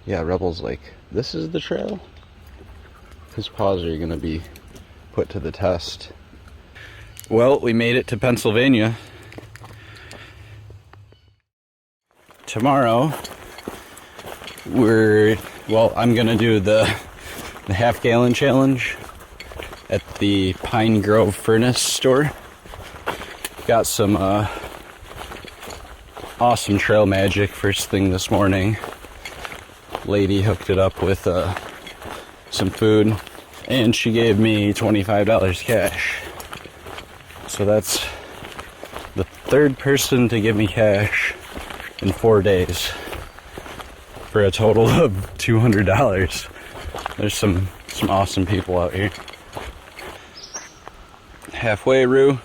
S1: Yeah, Rebel's like, this is the trail? His paws are gonna be put to the test. Well, we made it to Pennsylvania. Tomorrow, I'm gonna do the half-gallon challenge at the Pine Grove Furnace store. Got some awesome trail magic first thing this morning. Lady hooked it up with some food, and she gave me $25 cash. So that's the third person to give me cash in 4 days for a total of $200. There's some awesome people out here. Halfway, Rue.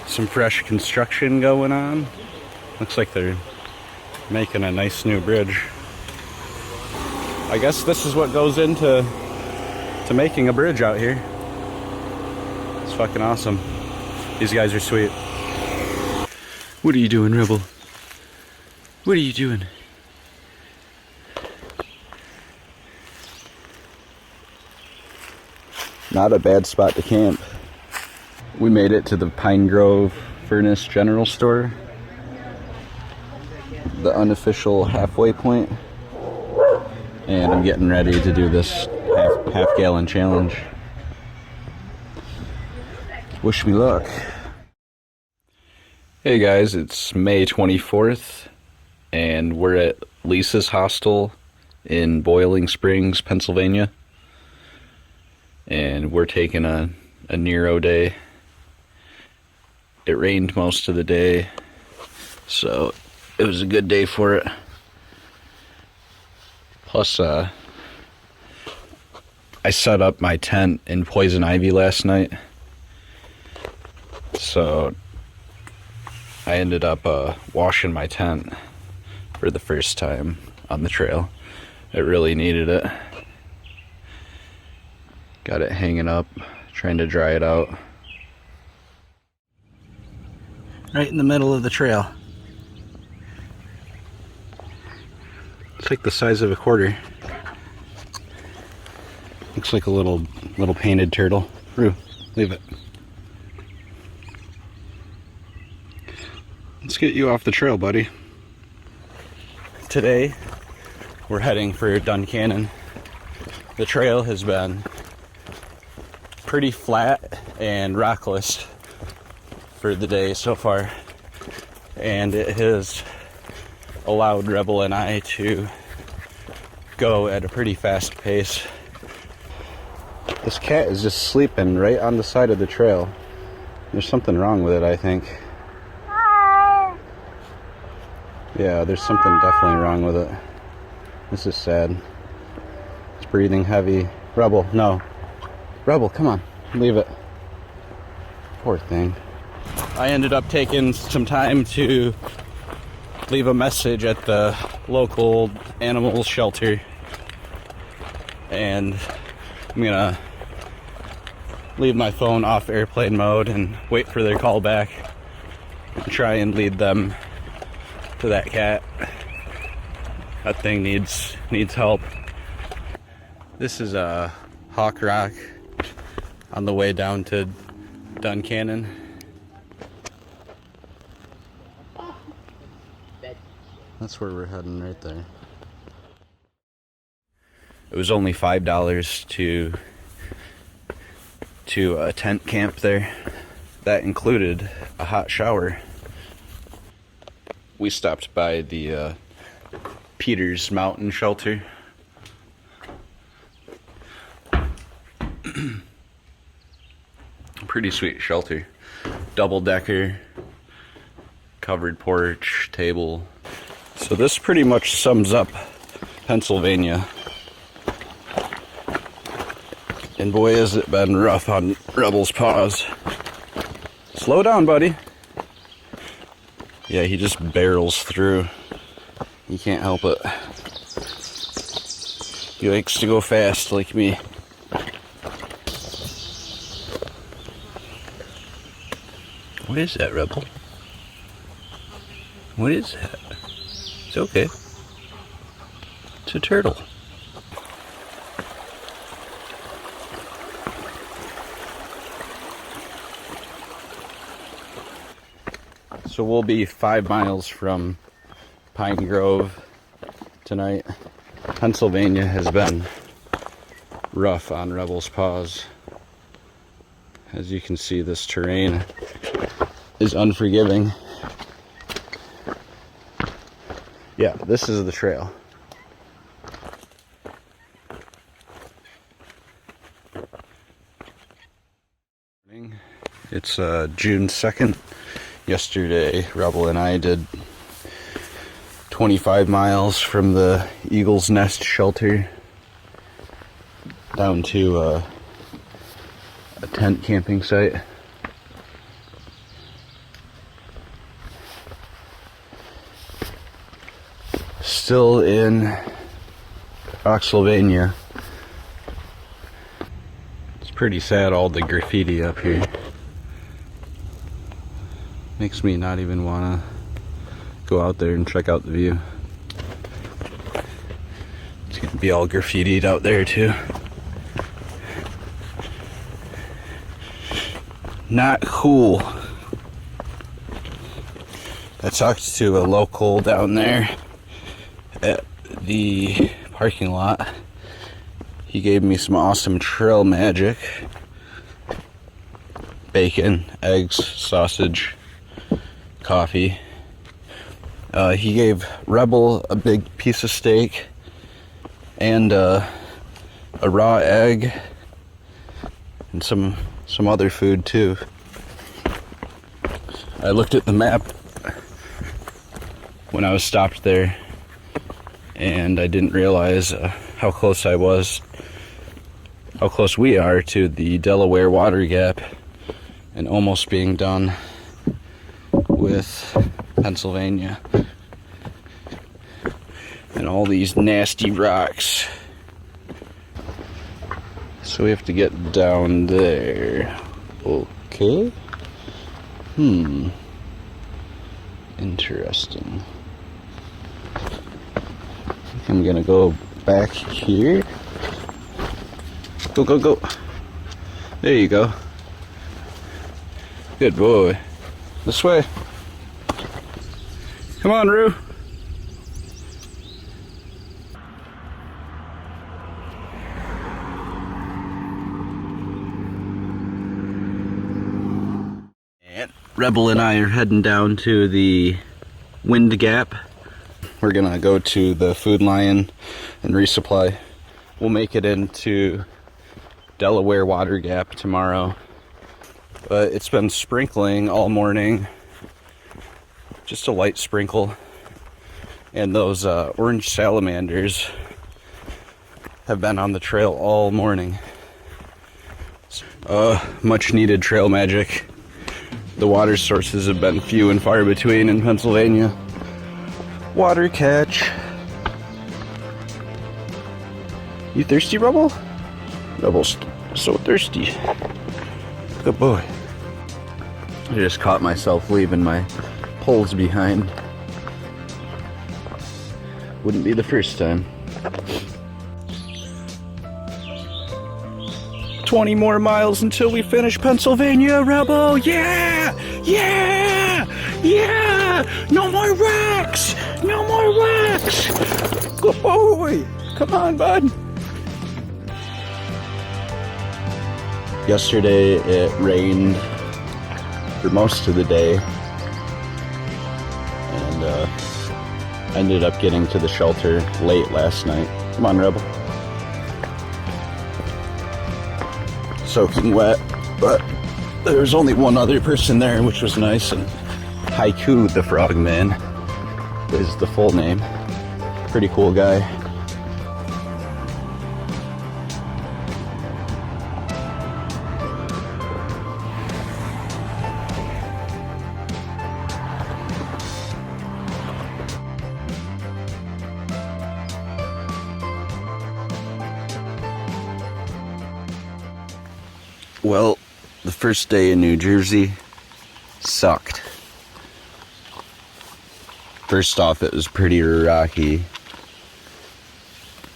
S1: Some fresh construction going on. Looks like they're making a nice new bridge. I guess this is what goes into making a bridge out here. It's fucking awesome. These guys are sweet. What are you doing, Rebel? What are you doing? Not a bad spot to camp. We made it to the Pine Grove Furnace General Store, the unofficial halfway point, and I'm getting ready to do this half-gallon challenge. Wish me luck. Hey guys, it's May 24th, and we're at Lisa's Hostel in Boiling Springs, Pennsylvania, and we're taking a Nero day. It rained most of the day, so it was a good day for it. Plus, I set up my tent in poison ivy last night, so I ended up washing my tent for the first time on the trail. It really needed it. Got it hanging up, trying to dry it out. Right in the middle of the trail. It's like the size of a quarter. Looks like a little painted turtle. Rue, leave it. Let's get you off the trail, buddy. Today, we're heading for Duncannon. The trail has been pretty flat and rockless for the day so far, and it has allowed Rebel and I to go at a pretty fast pace. This cat is just sleeping right on the side of the trail. There's something wrong with it, I think. Yeah, there's something definitely wrong with it. This is sad. It's breathing heavy. Rebel, no. Rebel, come on. Leave it. Poor thing. I ended up taking some time to leave a message at the local animal shelter. And I'm gonna leave my phone off airplane mode and wait for their call back and try and lead them to that cat. That thing needs help. This is a Hawk Rock on the way down to Duncannon. That's where we're heading right there. It was only $5 to a tent camp there. That included a hot shower. We stopped by the Peters Mountain Shelter. Pretty sweet shelter. Double-decker, covered porch, table. So this pretty much sums up Pennsylvania. And boy, has it been rough on Rebel's paws. Slow down, buddy. Yeah, he just barrels through. He can't help it. He likes to go fast like me. What is that, Rebel? What is that? It's okay. It's a turtle. So we'll be 5 miles from Pine Grove tonight. Pennsylvania has been rough on Rebel's paws. As you can see, this terrain is unforgiving. Yeah, this is the trail. It's June 2nd. Yesterday, Rebel and I did 25 miles from the Eagle's Nest shelter down to a tent camping site. Still in Pennsylvania. It's pretty sad, all the graffiti up here. Makes me not even want to go out there and check out the view. It's gonna be all graffitied out there too. Not cool. I talked to a local down there at the parking lot. He gave me some awesome trail magic. Bacon, eggs, sausage, coffee. He gave Rebel a big piece of steak and a raw egg and some other food too. I looked at the map when I was stopped there, and I didn't realize how close we are to the Delaware Water Gap and almost being done with Pennsylvania. And all these nasty rocks. So we have to get down there. Okay. Interesting. I think I'm gonna go back here. Go, go, go. There you go. Good boy. This way. Come on, Roo. And Rebel and I are heading down to the Wind Gap. We're gonna go to the Food Lion and resupply. We'll make it into Delaware Water Gap tomorrow. But it's been sprinkling all morning. Just a light sprinkle. And those orange salamanders have been on the trail all morning. Much needed trail magic. The water sources have been few and far between in Pennsylvania. Water catch. You thirsty, Rebel? Rebel's so thirsty. Good boy. I just caught myself leaving my poles behind. Wouldn't be the first time. 20 more miles until we finish Pennsylvania, Rebel! Yeah! Yeah! Yeah! No more wrecks! No more wrecks! Good boy! Come on, bud! Yesterday it rained for most of the day, and ended up getting to the shelter late last night. Come on, Rebel. Soaking wet, but there was only one other person there, which was nice, and Haiku the Frogman is the full name. Pretty cool guy. Well, the first day in New Jersey sucked. First off, it was pretty rocky.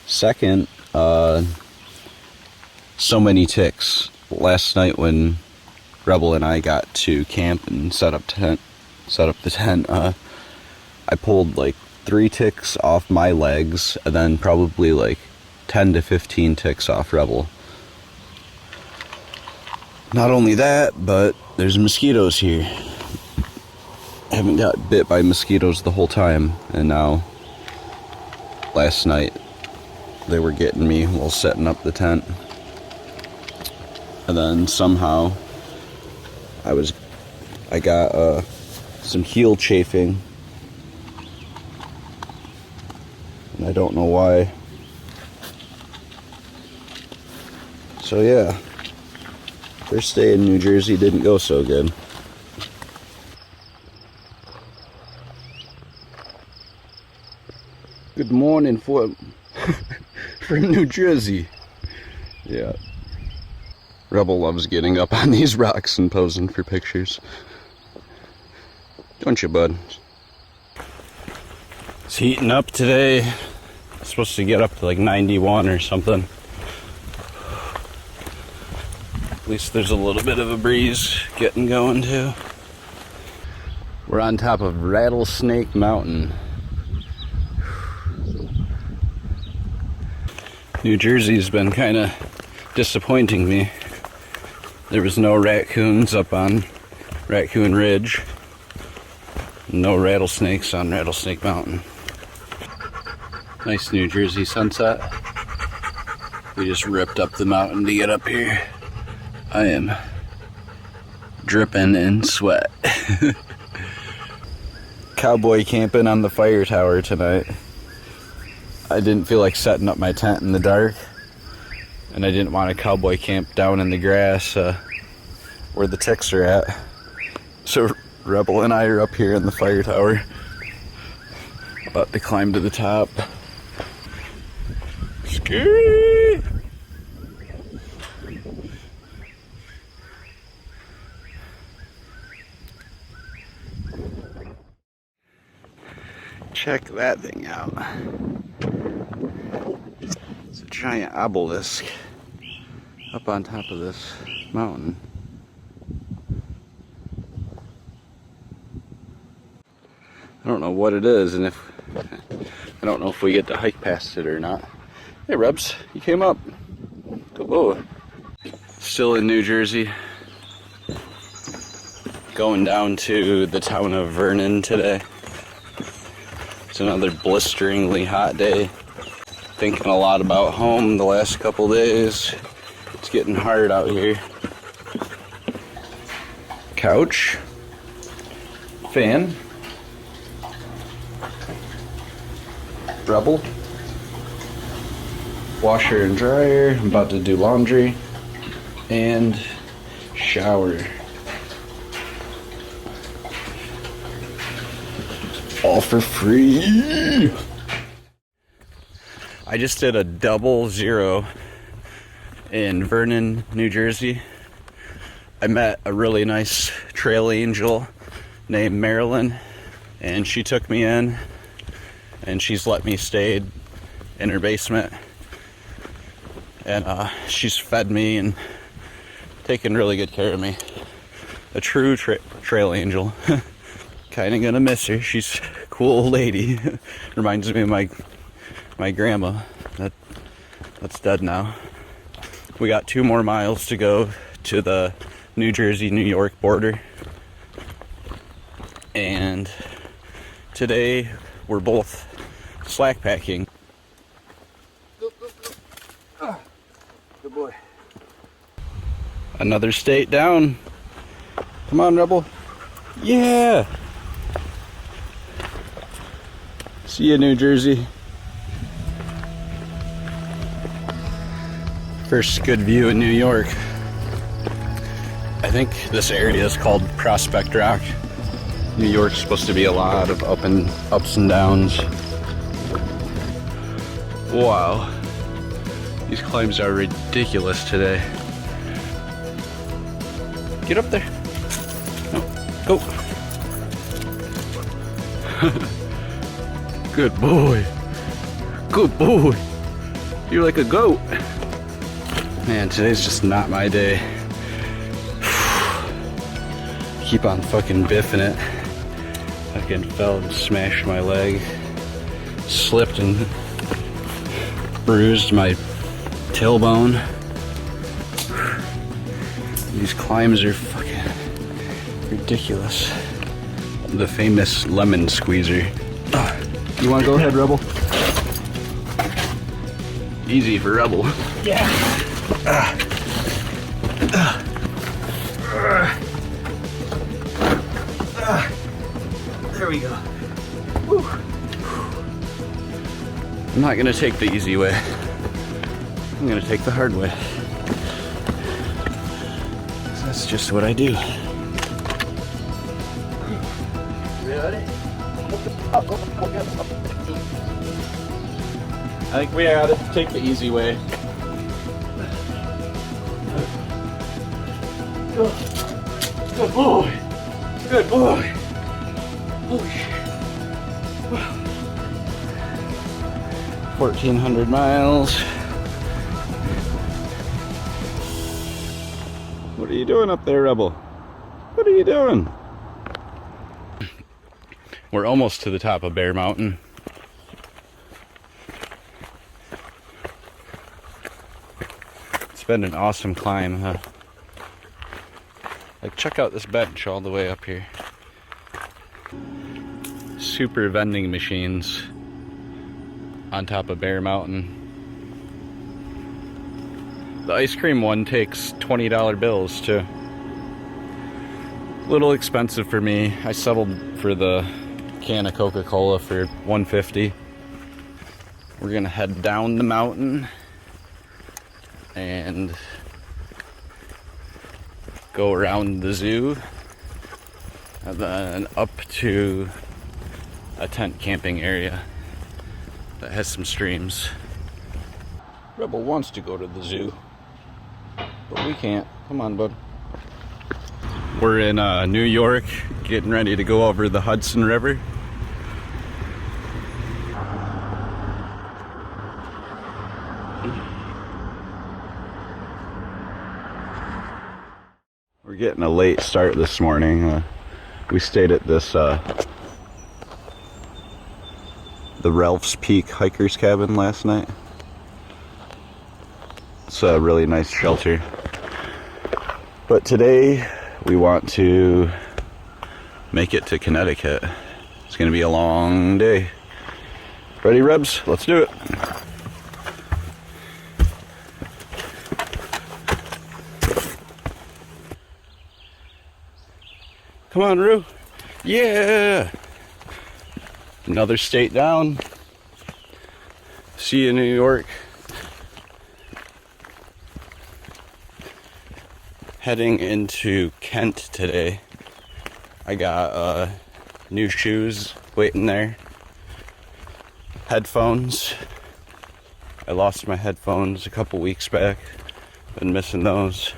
S1: Second, so many ticks. Last night when Rebel and I got to camp and set up the tent, I pulled like 3 ticks off my legs, and then probably like 10 to 15 ticks off Rebel. Not only that, but there's mosquitoes here. I haven't got bit by mosquitoes the whole time, and now last night they were getting me while setting up the tent. And then somehow I got some heel chafing, and I don't know why. So yeah, first day in New Jersey didn't go so good. Good morning from New Jersey. Yeah. Rebel loves getting up on these rocks and posing for pictures. Don't you, bud? It's heating up today. It's supposed to get up to like 91 or something. At least there's a little bit of a breeze getting going too. We're on top of Rattlesnake Mountain. New Jersey's been kind of disappointing me. There was no raccoons up on Raccoon Ridge. No rattlesnakes on Rattlesnake Mountain. Nice New Jersey sunset. We just ripped up the mountain to get up here. I am dripping in sweat. Cowboy camping on the fire tower tonight. I didn't feel like setting up my tent in the dark, and I didn't want to cowboy camp down in the grass where the ticks are at. So Rebel and I are up here in the fire tower, about to climb to the top. Scary! Check that thing out. It's a giant obelisk. up on top of this mountain. I don't know what it is, and I don't know if we get to hike past it or not. Hey Rebs, you came up. Good boy. Still in New Jersey. Going down to the town of Vernon today. It's another blisteringly hot day. Thinking a lot about home the last couple days. It's getting hard out here. Couch. Fan. Rebel. Washer and dryer. I'm about to do laundry. And shower. All for free. I just did a 00 in Vernon, New Jersey. I met a really nice trail angel named Marilyn, and she took me in, and she's let me stay in her basement, and she's fed me and taken really good care of me. A true trail angel. Kind of gonna miss her. She's a cool old lady. Reminds me of my grandma. That's dead now. We got 2 more miles to go to the New Jersey-New York border. And today we're both slack packing. Good boy. Another state down. Come on, Rebel. Yeah! See you, New Jersey. First good view in New York. I think this area is called Prospect Rock. New York's supposed to be a lot of ups and downs. Wow. These climbs are ridiculous today. Get up there. No, go. Good boy. Good boy. You're like a goat. Man, today's just not my day. Keep on fucking biffing it. Fucking fell and smashed my leg. Slipped and bruised my tailbone. These climbs are fucking ridiculous. The famous lemon squeezer. You wanna go ahead, Rebel? Easy for Rebel. Yeah. There we go. Whew. I'm not gonna take the easy way. I'm gonna take the hard way. That's just what I do. Ready? I think we gotta take the easy way. Good boy. Good boy. Holy shit. 1,400 miles. What are you doing up there, Rebel? What are you doing? We're almost to the top of Bear Mountain. It's been an awesome climb, huh? Like, check out this bench all the way up here. Super vending machines on top of Bear Mountain. The ice cream one takes $20 bills too. A little expensive for me. I settled for the can of Coca-Cola for $1.50. We're gonna head down the mountain and go around the zoo and then up to a tent camping area that has some streams. Rebel wants to go to the zoo, but we can't. Come on, bud. We're in New York, getting ready to go over the Hudson River. We're getting a late start this morning. We stayed at this the Ralph's Peak Hiker's Cabin last night. It's a really nice shelter. But today we want to make it to Connecticut. It's gonna be a long day. Ready, Rebs? Let's do it. Come on, Rue. Yeah! Another state down. See you in New York. Heading into Kent today. I got new shoes waiting there. Headphones. I lost my headphones a couple weeks back. Been missing those.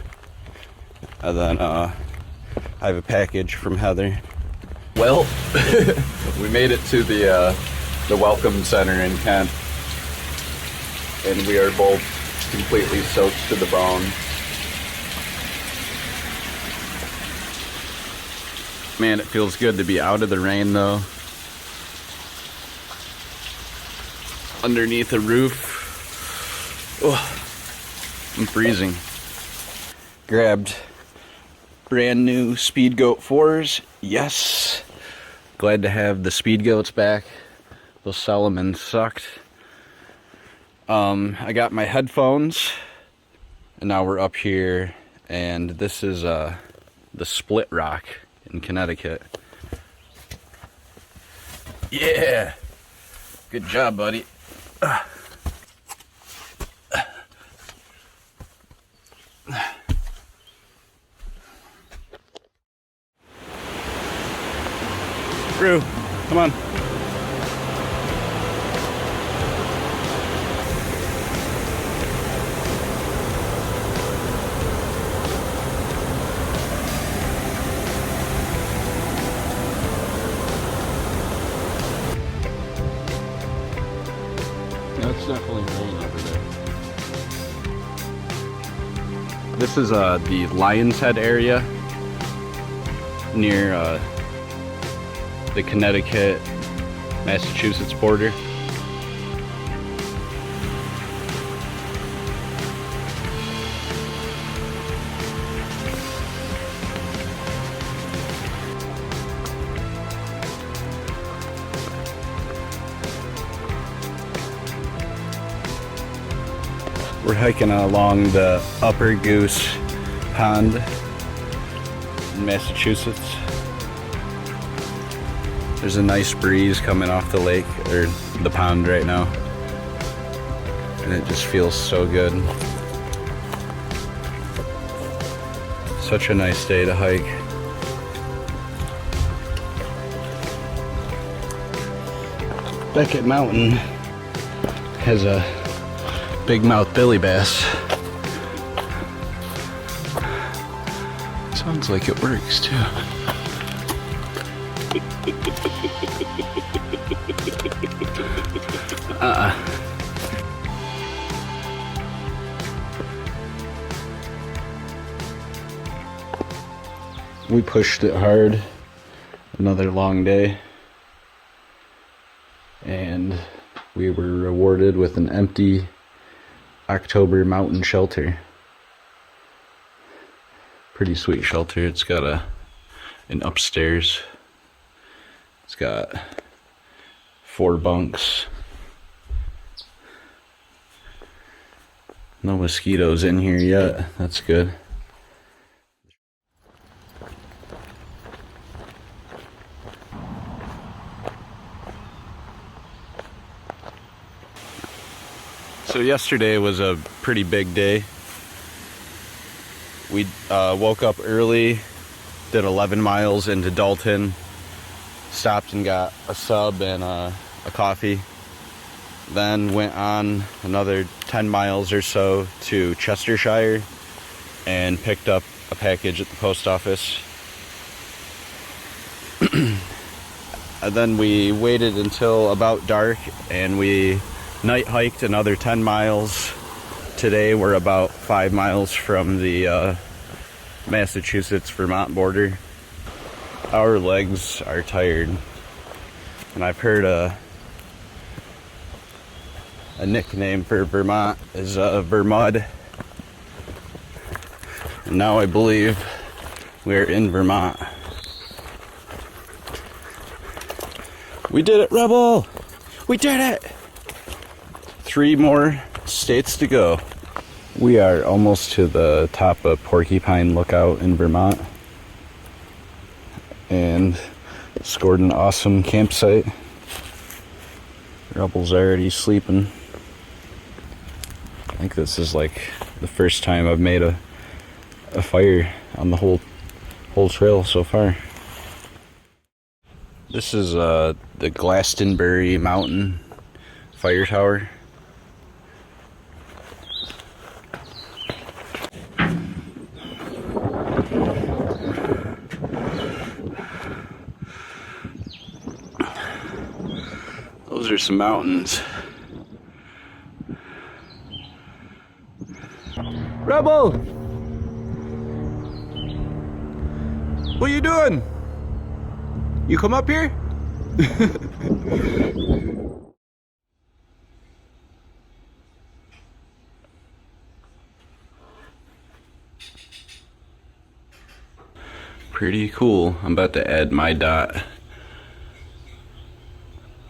S1: And then I have a package from Heather. Well, we made it to the Welcome Center in Kent, and we are both completely soaked to the bone. Man, it feels good to be out of the rain though. Underneath a roof. Oh, I'm freezing. Grabbed brand new Speed Goat 4s. Yes. Glad to have the Speed Goats back. Those Salomon sucked. I got my headphones, and now we're up here, and this is the Split Rock in Connecticut. Yeah. Good job, buddy. Rue, come on. That's definitely rain over there. This is the Lion's Head area near the Connecticut-Massachusetts border. We're hiking along the Upper Goose Pond in Massachusetts. There's a nice breeze coming off the lake, or the pond right now. And it just feels so good. Such a nice day to hike. Beckett Mountain has a big mouth billy bass. Sounds like it works too. We pushed it hard. Another long day. And we were rewarded with an empty October mountain shelter. Pretty sweet shelter. It's got an upstairs. It's got 4 bunks. No mosquitoes in here yet. That's good. So yesterday was a pretty big day. We woke up early, did 11 miles into Dalton, stopped and got a sub and a coffee. Then went on another 10 miles or so to Chestershire and picked up a package at the post office. And then we waited until about dark and we night hiked another 10 miles. Today we're about 5 miles from the Massachusetts-Vermont border. Our legs are tired, and I've heard a nickname for Vermont is Vermud. And now I believe we're in Vermont. We did it, Rebel! We did it! 3 more states to go. We are almost to the top of Porcupine Lookout in Vermont, and scored an awesome campsite. Rebel's already sleeping. I think this is like the first time I've made a fire on the whole trail so far. This is the Glastonbury Mountain Fire Tower. Those are some mountains. Rebel! What are you doing? You come up here? Pretty cool. I'm about to add my dot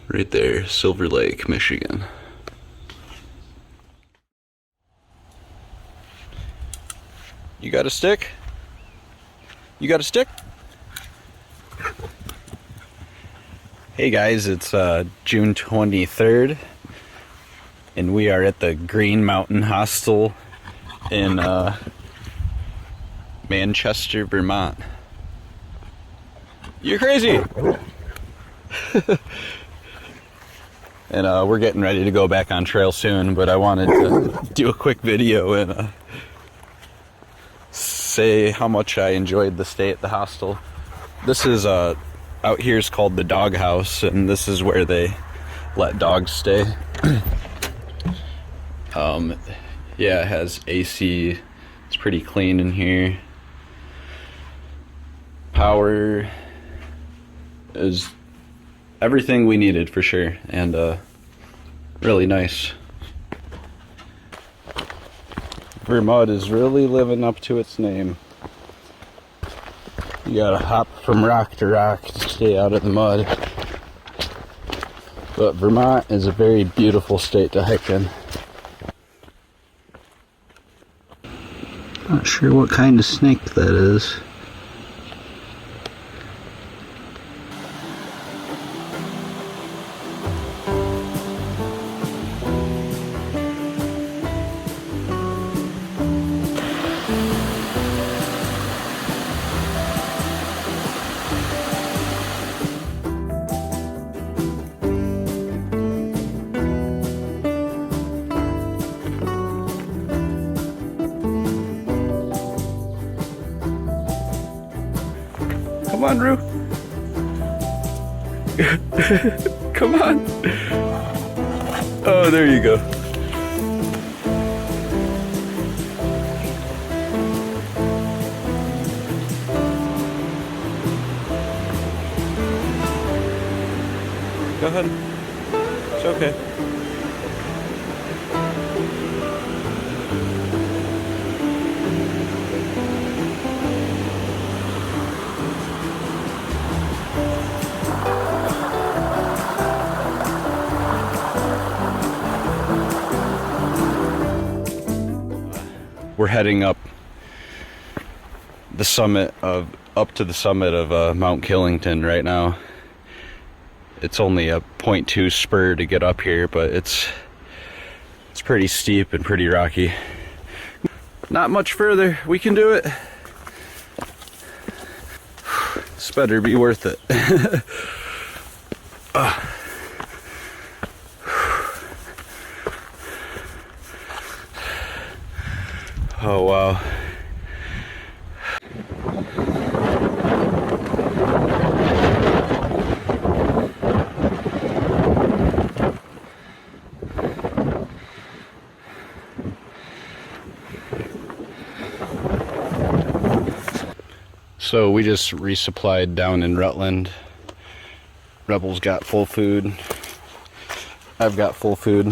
S1: right there, Silver Lake, Michigan. You got a stick? You got a stick? Hey guys, it's June 23rd, and we are at the Green Mountain Hostel in Manchester, Vermont. You're crazy! And we're getting ready to go back on trail soon, but I wanted to do a quick video and say how much I enjoyed the stay at the hostel. This is out here is called the dog house, and this is where they let dogs stay. Yeah, it has AC. It's pretty clean in here. Power is everything we needed for sure, and really nice. Vermont is really living up to its name. You gotta hop from rock to rock to stay out of the mud. But Vermont is a very beautiful state to hike in. Not sure what kind of snake that is. Come on, Roo. Come on. Oh, there you go. Go ahead. It's okay. We're heading up to the summit of Mount Killington right now. It's only a 0.2 spur to get up here, but it's pretty steep and pretty rocky. Not much further. We can do it. This better be worth it. Oh wow. So we just resupplied down in Rutland. Rebel's got full food. I've got full food.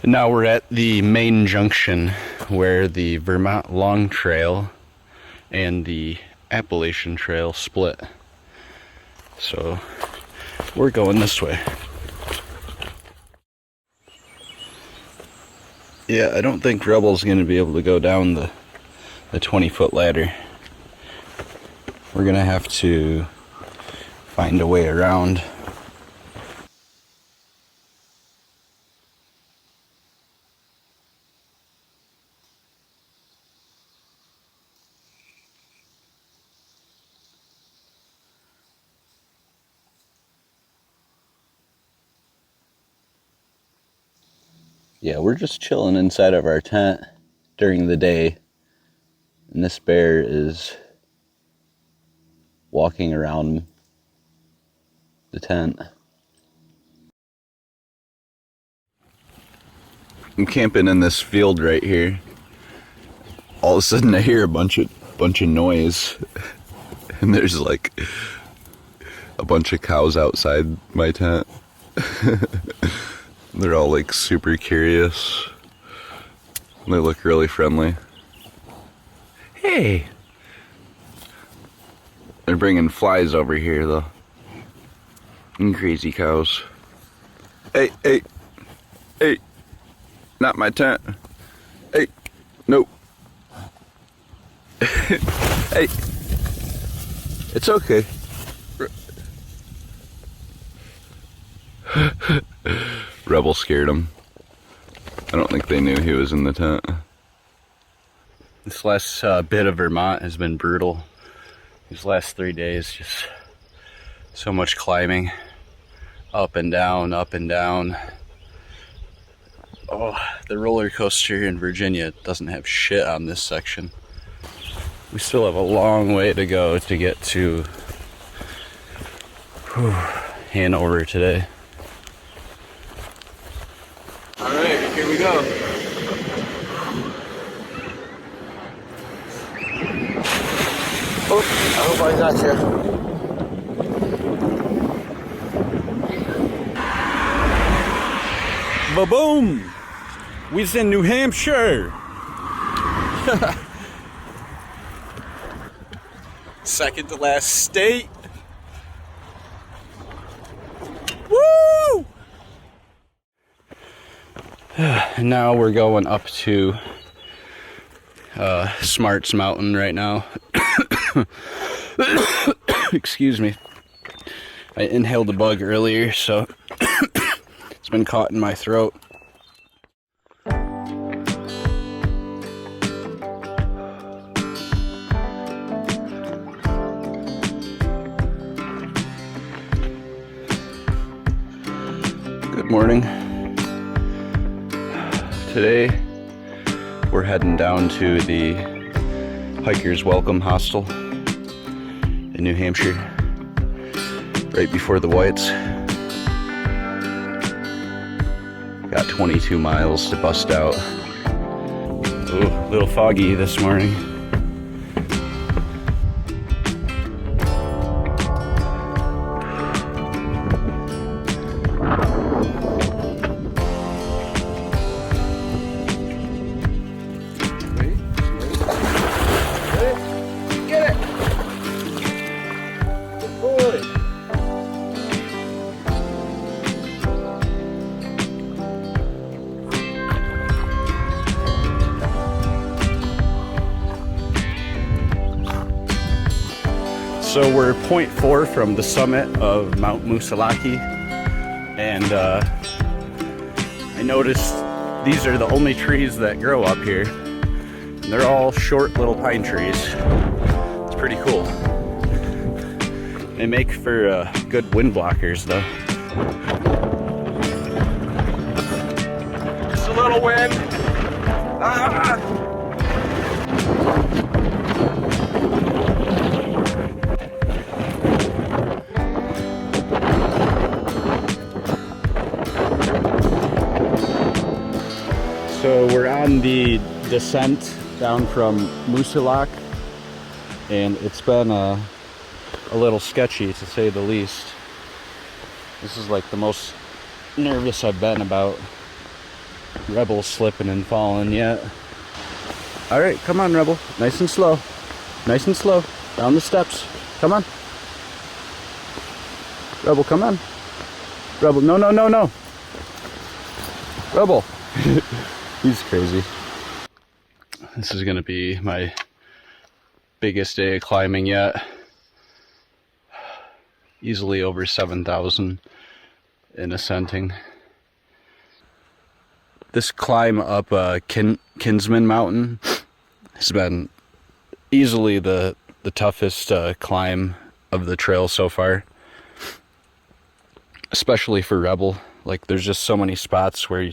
S1: And now we're at the main junction where the Vermont Long Trail and the Appalachian Trail split. So we're going this way. Yeah, I don't think Rebel's gonna be able to go down the 20-foot ladder. We're gonna have to find a way around. Yeah, we're just chilling inside of our tent during the day, and this bear is walking around the tent. I'm camping in this field right here. All of a sudden I hear a bunch of noise, and there's like a bunch of cows outside my tent. They're all like super curious. They look really friendly. Hey! They're bringing flies over here though. And crazy cows. Hey, hey, hey! Not my tent. Hey, nope. Hey, it's okay. Rebel scared him. I don't think they knew he was in the tent. This last bit of Vermont has been brutal. These last 3 days, just so much climbing. Up and down, up and down. Oh, the roller coaster in Virginia doesn't have shit on this section. We still have a long way to go to get to Hanover today.
S2: All right, here we go. Oh, I hope I got you.
S1: Ba-boom! We's in New Hampshire! Second to last state. Woo! Now we're going up to Smarts Mountain right now. Excuse me. I inhaled a bug earlier, so it's been caught in my throat. Good morning. Today we're heading down to the Hiker's Welcome Hostel in New Hampshire, right before the Whites. Got 22 miles to bust out. Ooh, a little foggy this morning. So we're 0.4 from the summit of Mount Moosilauke, and I noticed these are the only trees that grow up here, and they're all short little pine trees. It's pretty cool. They make for good wind blockers though. Just a little wind. Ah! So we're on the descent down from Moosilauke and it's been a little sketchy to say the least. This is like the most nervous I've been about Rebel slipping and falling yet. All right, come on, Rebel. Nice and slow. Nice and slow. Down the steps. Come on. Rebel, come on. Rebel, no, no, no, no. Rebel. He's crazy. This is gonna be my biggest day of climbing yet. Easily over 7,000 in ascending. This climb up Kinsman Mountain has been easily the toughest climb of the trail so far. Especially for Rebel. Like, there's just so many spots where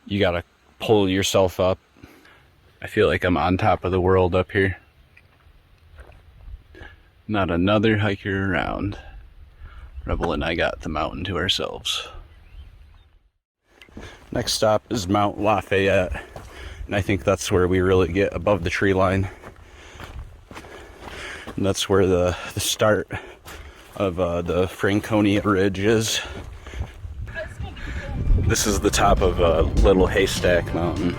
S1: you gotta pull yourself up. I feel like I'm on top of the world up here. Not another hiker around. Rebel and I got the mountain to ourselves. Next stop is Mount Lafayette, and I think that's where we really get above the tree line. And that's where the start of the Franconia Ridge is. This is the top of Little Haystack Mountain.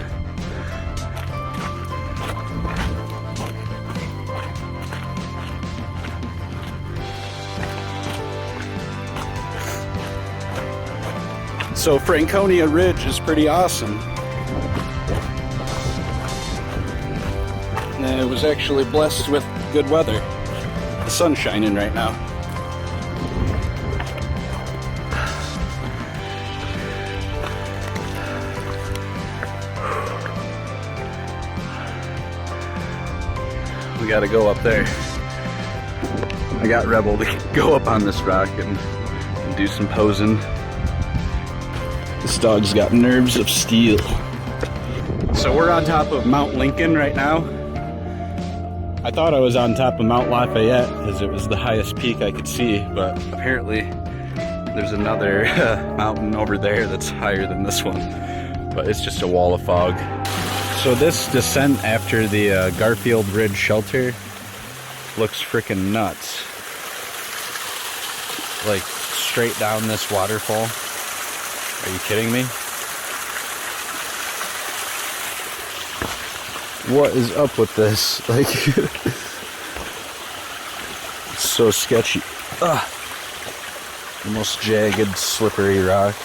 S1: So Franconia Ridge is pretty awesome. And it was actually blessed with good weather. The sun's shining right now. We gotta go up there. I got Rebel to go up on this rock and do some posing. This dog's got nerves of steel. So we're on top of Mount Lincoln right now. I thought I was on top of Mount Lafayette because it was the highest peak I could see, but apparently there's another mountain over there that's higher than this one, but it's just a wall of fog. So this descent after the Garfield Ridge shelter looks freaking nuts. Like straight down this waterfall. Are you kidding me? What is up with this? Like, it's so sketchy. Ugh. The most jagged, slippery rock.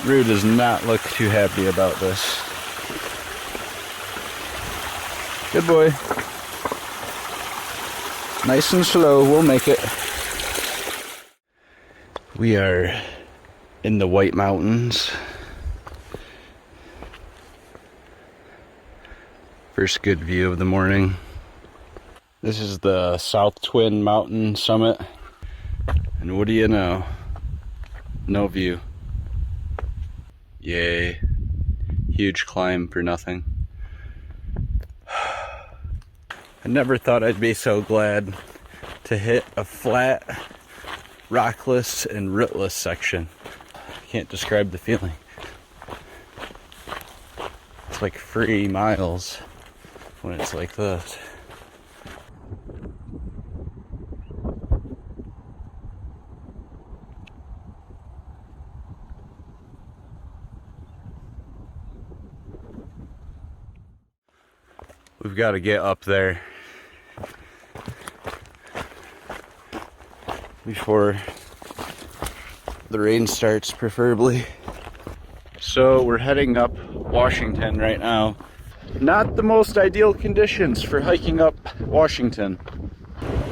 S1: Rue does not look too happy about this. Good boy. Nice and slow, we'll make it. We are in the White Mountains. First good view of the morning. This is the South Twin Mountain summit. And what do you know? No view. Yay. Huge climb for nothing. I never thought I'd be so glad to hit a flat, rockless, and rootless section. Can't describe the feeling. It's like 3 miles when it's like this. We've got to get up there before the rain starts, preferably. So we're heading up Washington right now. Not the most ideal conditions for hiking up Washington.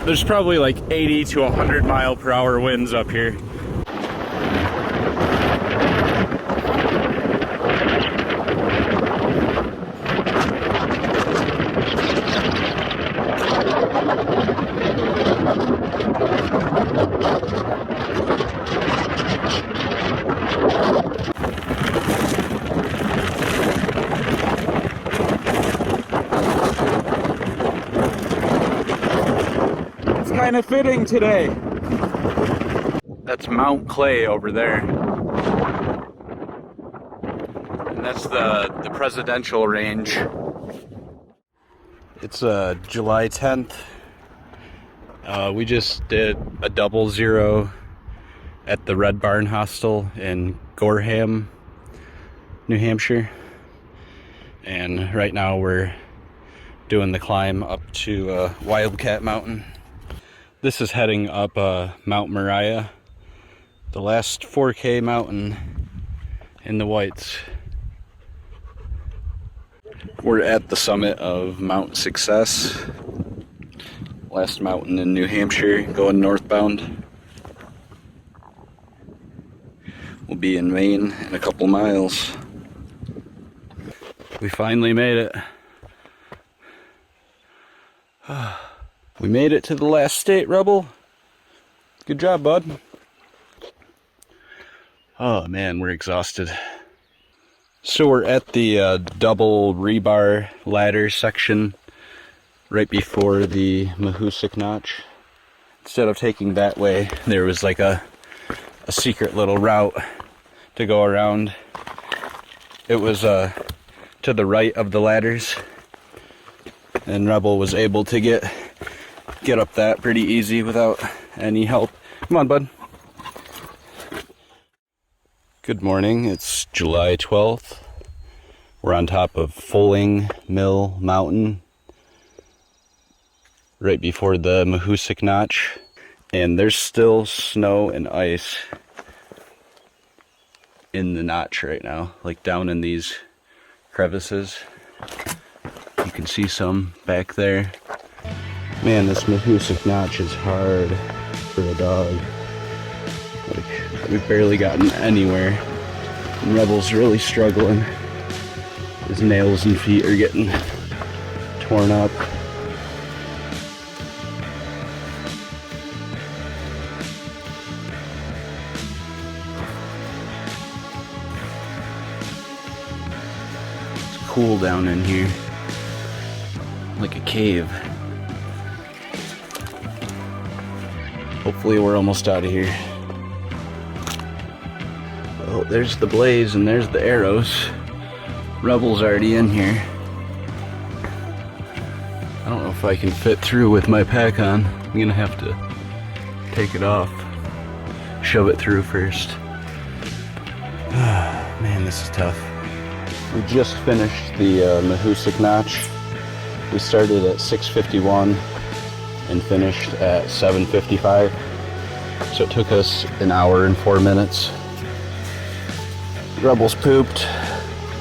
S1: There's probably like 80 to 100 mile per hour winds up here. Kind of fitting today. That's Mount Clay over there. And that's the presidential range. It's July 10th. We just did a 00 at the Red Barn Hostel in Gorham, New Hampshire. And right now we're doing the climb up to Wildcat Mountain. This is heading up Mount Moriah, the last 4K mountain in the Whites. We're at the summit of Mount Success, last mountain in New Hampshire, going northbound. We'll be in Maine in a couple miles. We finally made it. We made it to the last state, Rebel. Good job, bud. Oh man, we're exhausted. So we're at the double rebar ladder section right before the Mahoosic Notch. Instead of taking that way, there was like a secret little route to go around. It was to the right of the ladders, and Rebel was able to get up that pretty easy without any help. Come on, bud. Good morning, it's July 12th. We're on top of Fulling Mill Mountain, right before the Mahoosic Notch. And there's still snow and ice in the notch right now, like down in these crevices. You can see some back there. Man, this Mahoosic Notch is hard for a dog. Like, we've barely gotten anywhere. And Rebel's really struggling. His nails and feet are getting torn up. It's cool down in here. Like a cave. Hopefully we're almost out of here. Oh, there's the blaze and there's the arrows. Rebel's already in here. I don't know if I can fit through with my pack on. I'm gonna have to take it off. Shove it through first. Man, this is tough. We just finished the Mahoosic Notch. We started at 6:51 and finished at 7:55. So it took us an hour and 4 minutes. Rebel's pooped.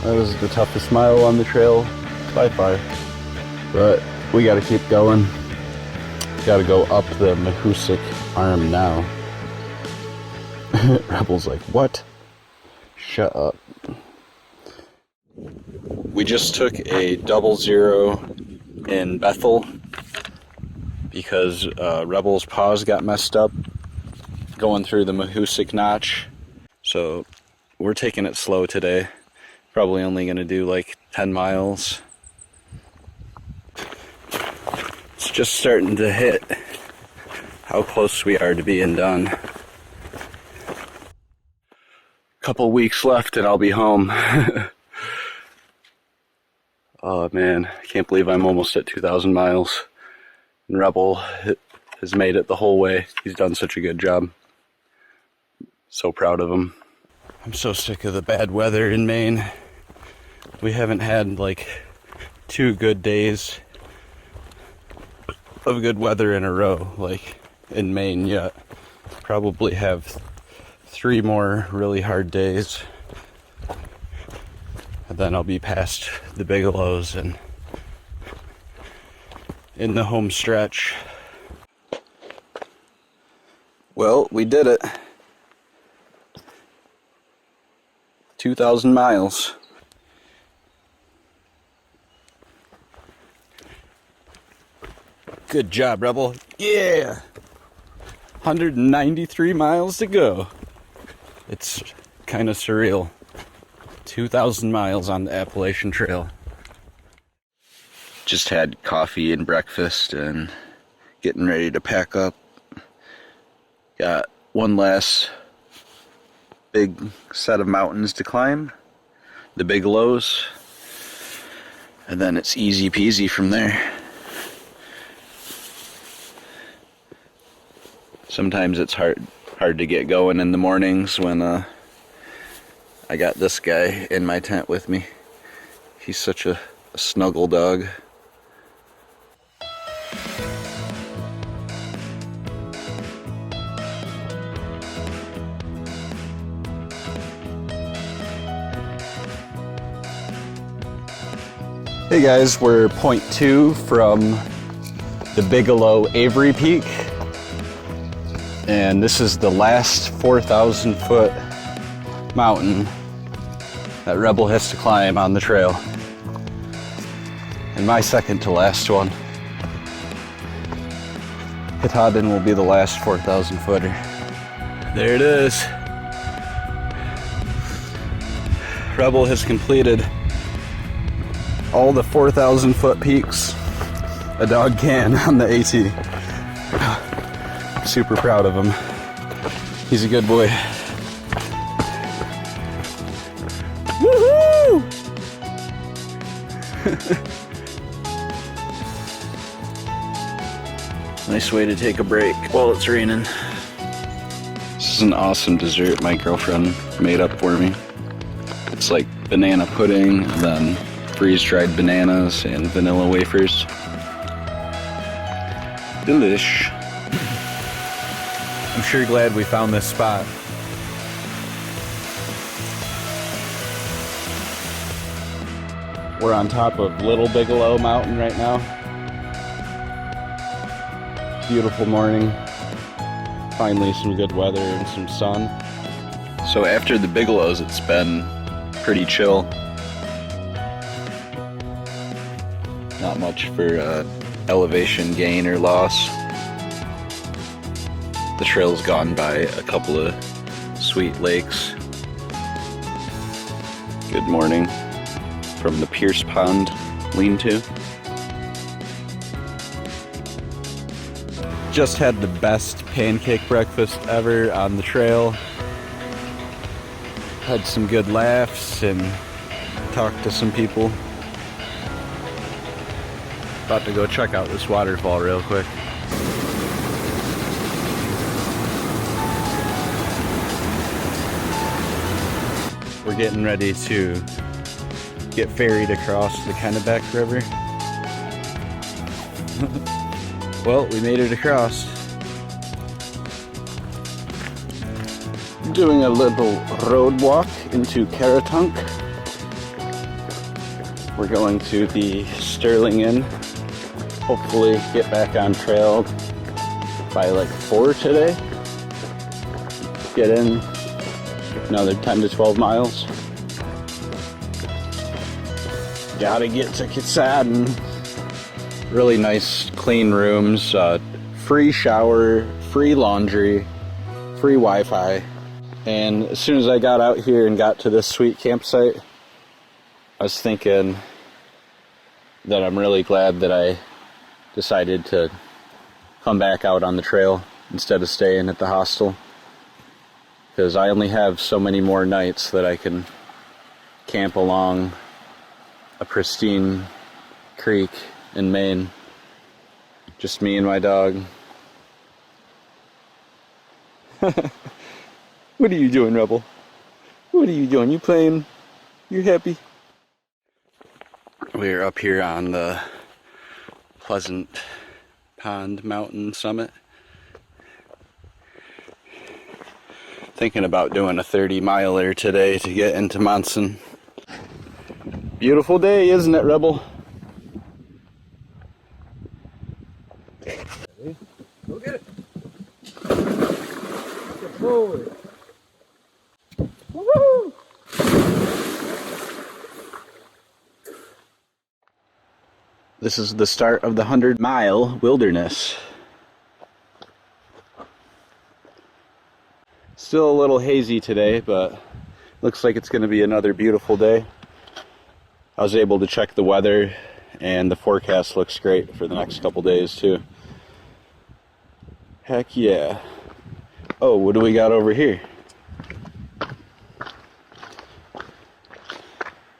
S1: That was the toughest mile on the trail by far. But we gotta keep going. Gotta go up the Mahoosic arm now. Rebel's like, what? Shut up. We just took a 00 in Bethel because Rebel's paws got messed up going through the Mahoosic Notch. So we're taking it slow today. Probably only gonna do like 10 miles. It's just starting to hit how close we are to being done. Couple weeks left and I'll be home. Oh man, I can't believe I'm almost at 2,000 miles. And Rebel has made it the whole way. He's done such a good job. So proud of him. I'm so sick of the bad weather in Maine. We haven't had like 2 good days of good weather in a row, like in Maine yet. Probably have 3 more really hard days. And then I'll be past the Bigelows and in the home stretch. Well, we did it. 2,000 miles. Good job, Rebel. Yeah! 193 miles to go. It's kind of surreal. 2,000 miles on the Appalachian Trail. Just had coffee and breakfast and getting ready to pack up. Got one last big set of mountains to climb, the Bigelows, and then it's easy peasy from there. Sometimes it's hard to get going in the mornings when I got this guy in my tent with me. He's such a snuggle dog. Hey guys, we're 0.2 from the Bigelow Avery Peak, and this is the last 4,000 foot mountain that Rebel has to climb on the trail, and my second to last one. Katahdin will be the last 4,000 footer. There it is. Rebel has completed all the 4,000 foot peaks a dog can on the AT. Super proud of him. He's a good boy. Woohoo! Nice way to take a break while it's raining. This is an awesome dessert my girlfriend made up for me. It's like banana pudding, and then freeze-dried bananas and vanilla wafers. Delish. I'm sure glad we found this spot. We're on top of Little Bigelow Mountain right now. Beautiful morning. Finally some good weather and some sun. So after the Bigelows, it's been pretty chill. Not much for elevation gain or loss. The trail's gone by a couple of sweet lakes. Good morning from the Pierce Pond lean-to. Just had the best pancake breakfast ever on the trail. Had some good laughs and talked to some people. About to go check out this waterfall real quick. We're getting ready to get ferried across the Kennebec River. Well, we made it across. Doing a little road walk into Caratunk. We're going to the Sterling Inn. Hopefully get back on trail by like 4 today. Get in another 10 to 12 miles. Gotta get to Katahdin. Really nice, clean rooms, free shower, free laundry, free Wi-Fi. And as soon as I got out here and got to this sweet campsite, I was thinking that I'm really glad that I decided to come back out on the trail instead of staying at the hostel, because I only have so many more nights that I can camp along a pristine creek in Maine. Just me and my dog. What are you doing, Rebel? What are you doing? You playing? You happy? We're up here on the Pleasant Pond Mountain summit. Thinking about doing a 30-miler today to get into Monson. Beautiful day, isn't it, Rebel?
S2: Go get it. Good boy. Woo!
S1: This is the start of the 100-mile wilderness. Still a little hazy today, but looks like it's going to be another beautiful day. I was able to check the weather, and the forecast looks great for the next couple days too. Heck yeah. Oh, what do we got over here?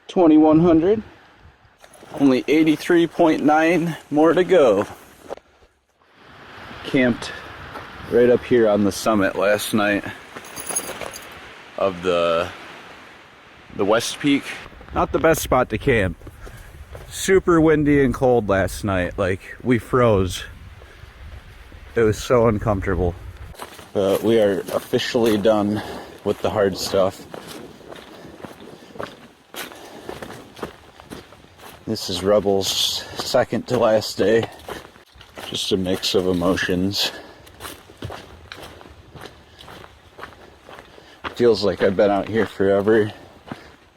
S1: 2100. Only 83.9 more to go. Camped right up here on the summit last night of the West Peak. Not the best spot to camp. Super windy and cold last night. Like, we froze. It was so uncomfortable. But we are officially done with the hard stuff. This is Rebel's second to last day. Just a mix of emotions. Feels like I've been out here forever.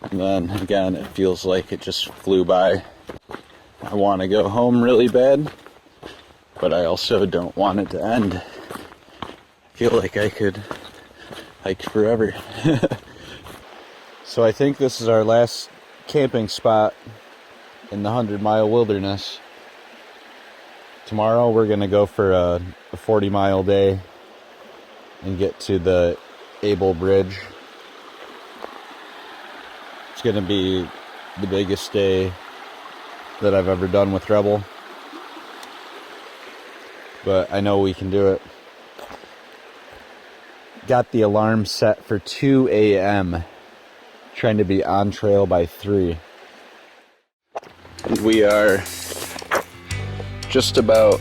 S1: And then again, it feels like it just flew by. I want to go home really bad, but I also don't want it to end. I feel like I could hike forever. So I think this is our last camping spot in the 100-mile wilderness. Tomorrow we're gonna go for a 40-mile day and get to the Able Bridge. It's gonna be the biggest day that I've ever done with Rebel, but I know we can do it. Got the alarm set for 2 a.m. Trying to be on trail by 3. We are just about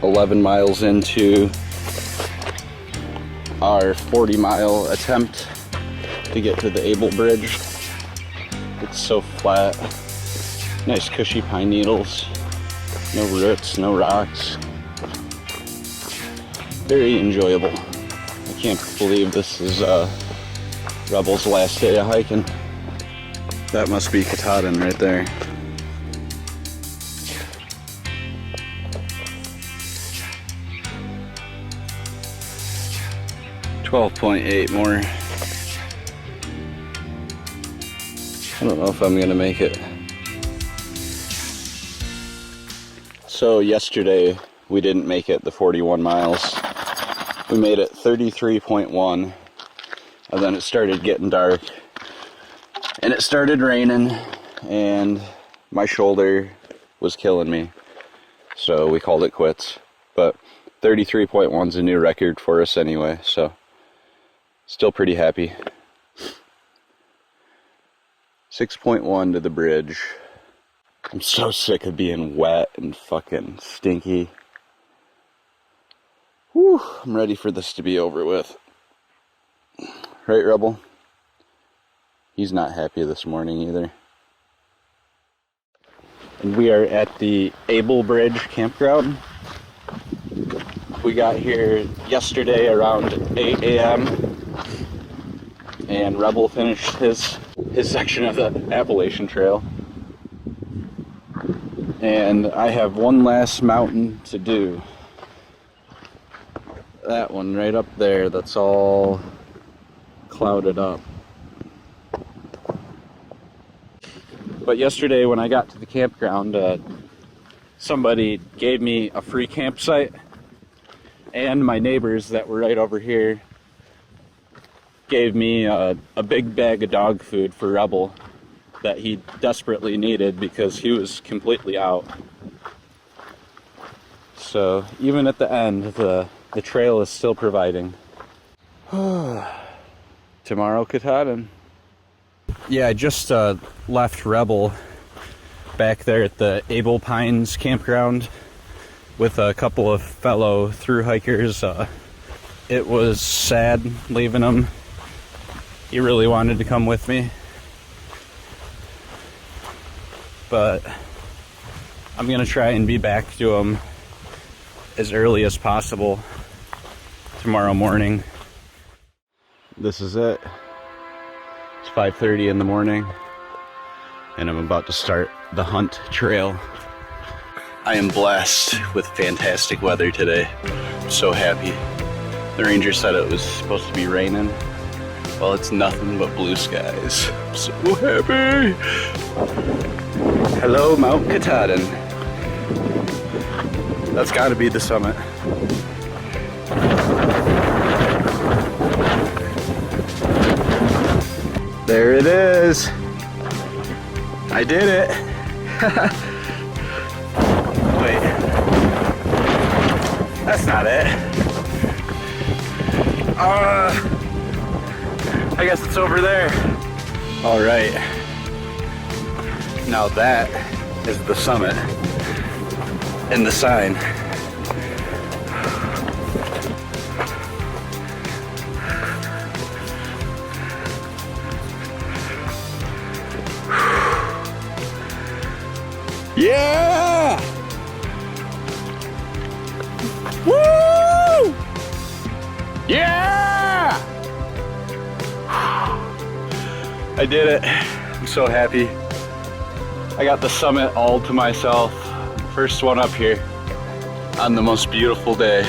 S1: 11 miles into our 40-mile attempt to get to the Able Bridge. It's so flat. Nice cushy pine needles. No roots, no rocks. Very enjoyable. I can't believe this is Rebel's last day of hiking. That must be Katahdin right there. .8 more. I don't know if I'm gonna make it. So yesterday we didn't make it the 41 miles. We made it 33.1, and then it started getting dark and it started raining and my shoulder was killing me, so we called it quits. But 33.1 is a new record for us anyway, so still pretty happy. 6.1 to the bridge. I'm so sick of being wet and fucking stinky. Whew, I'm ready for this to be over with. Right, Rebel? He's not happy this morning either. And we are at the Able Bridge campground. We got here yesterday around 8 a.m. and Rebel finished his section of the Appalachian Trail. And I have one last mountain to do. That one right up there, that's all clouded up. But yesterday when I got to the campground, somebody gave me a free campsite, and my neighbors that were right over here gave me a big bag of dog food for Rebel that he desperately needed because he was completely out. So even at the end, the trail is still providing. Tomorrow, Katahdin. Yeah, I just left Rebel back there at the Able Pines campground with a couple of fellow thru hikers. It was sad leaving him. He really wanted to come with me, but I'm gonna try and be back to him as early as possible tomorrow morning. This is it. It's 5:30 in the morning and I'm about to start the Hunt Trail. I am blessed with fantastic weather today. I'm so happy. The ranger said it was supposed to be raining. Well, it's nothing but blue skies. I'm so happy. Hello, Mount Katahdin. That's gotta be the summit. There it is. I did it. Wait. That's not it. I guess it's over there. All right. Now that is the summit and the sign. Yeah! Woo! Yeah! I did it. I'm so happy. I got the summit all to myself. First one up here on the most beautiful day.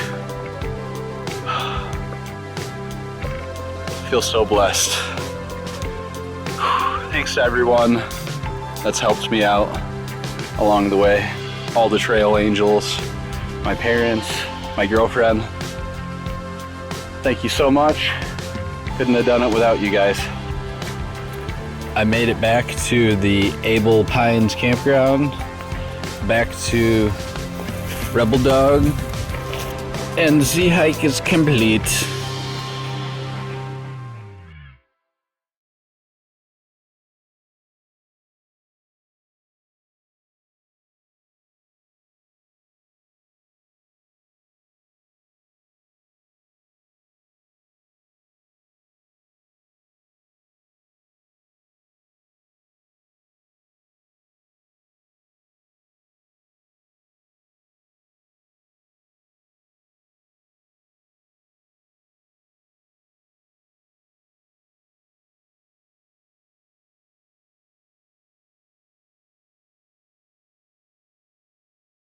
S1: I feel so blessed. Thanks to everyone that's helped me out along the way. All the trail angels, my parents, my girlfriend. Thank you so much. Couldn't have done it without you guys. I made it back to the Able Pines campground, back to Rebel Dog, and the hike is complete.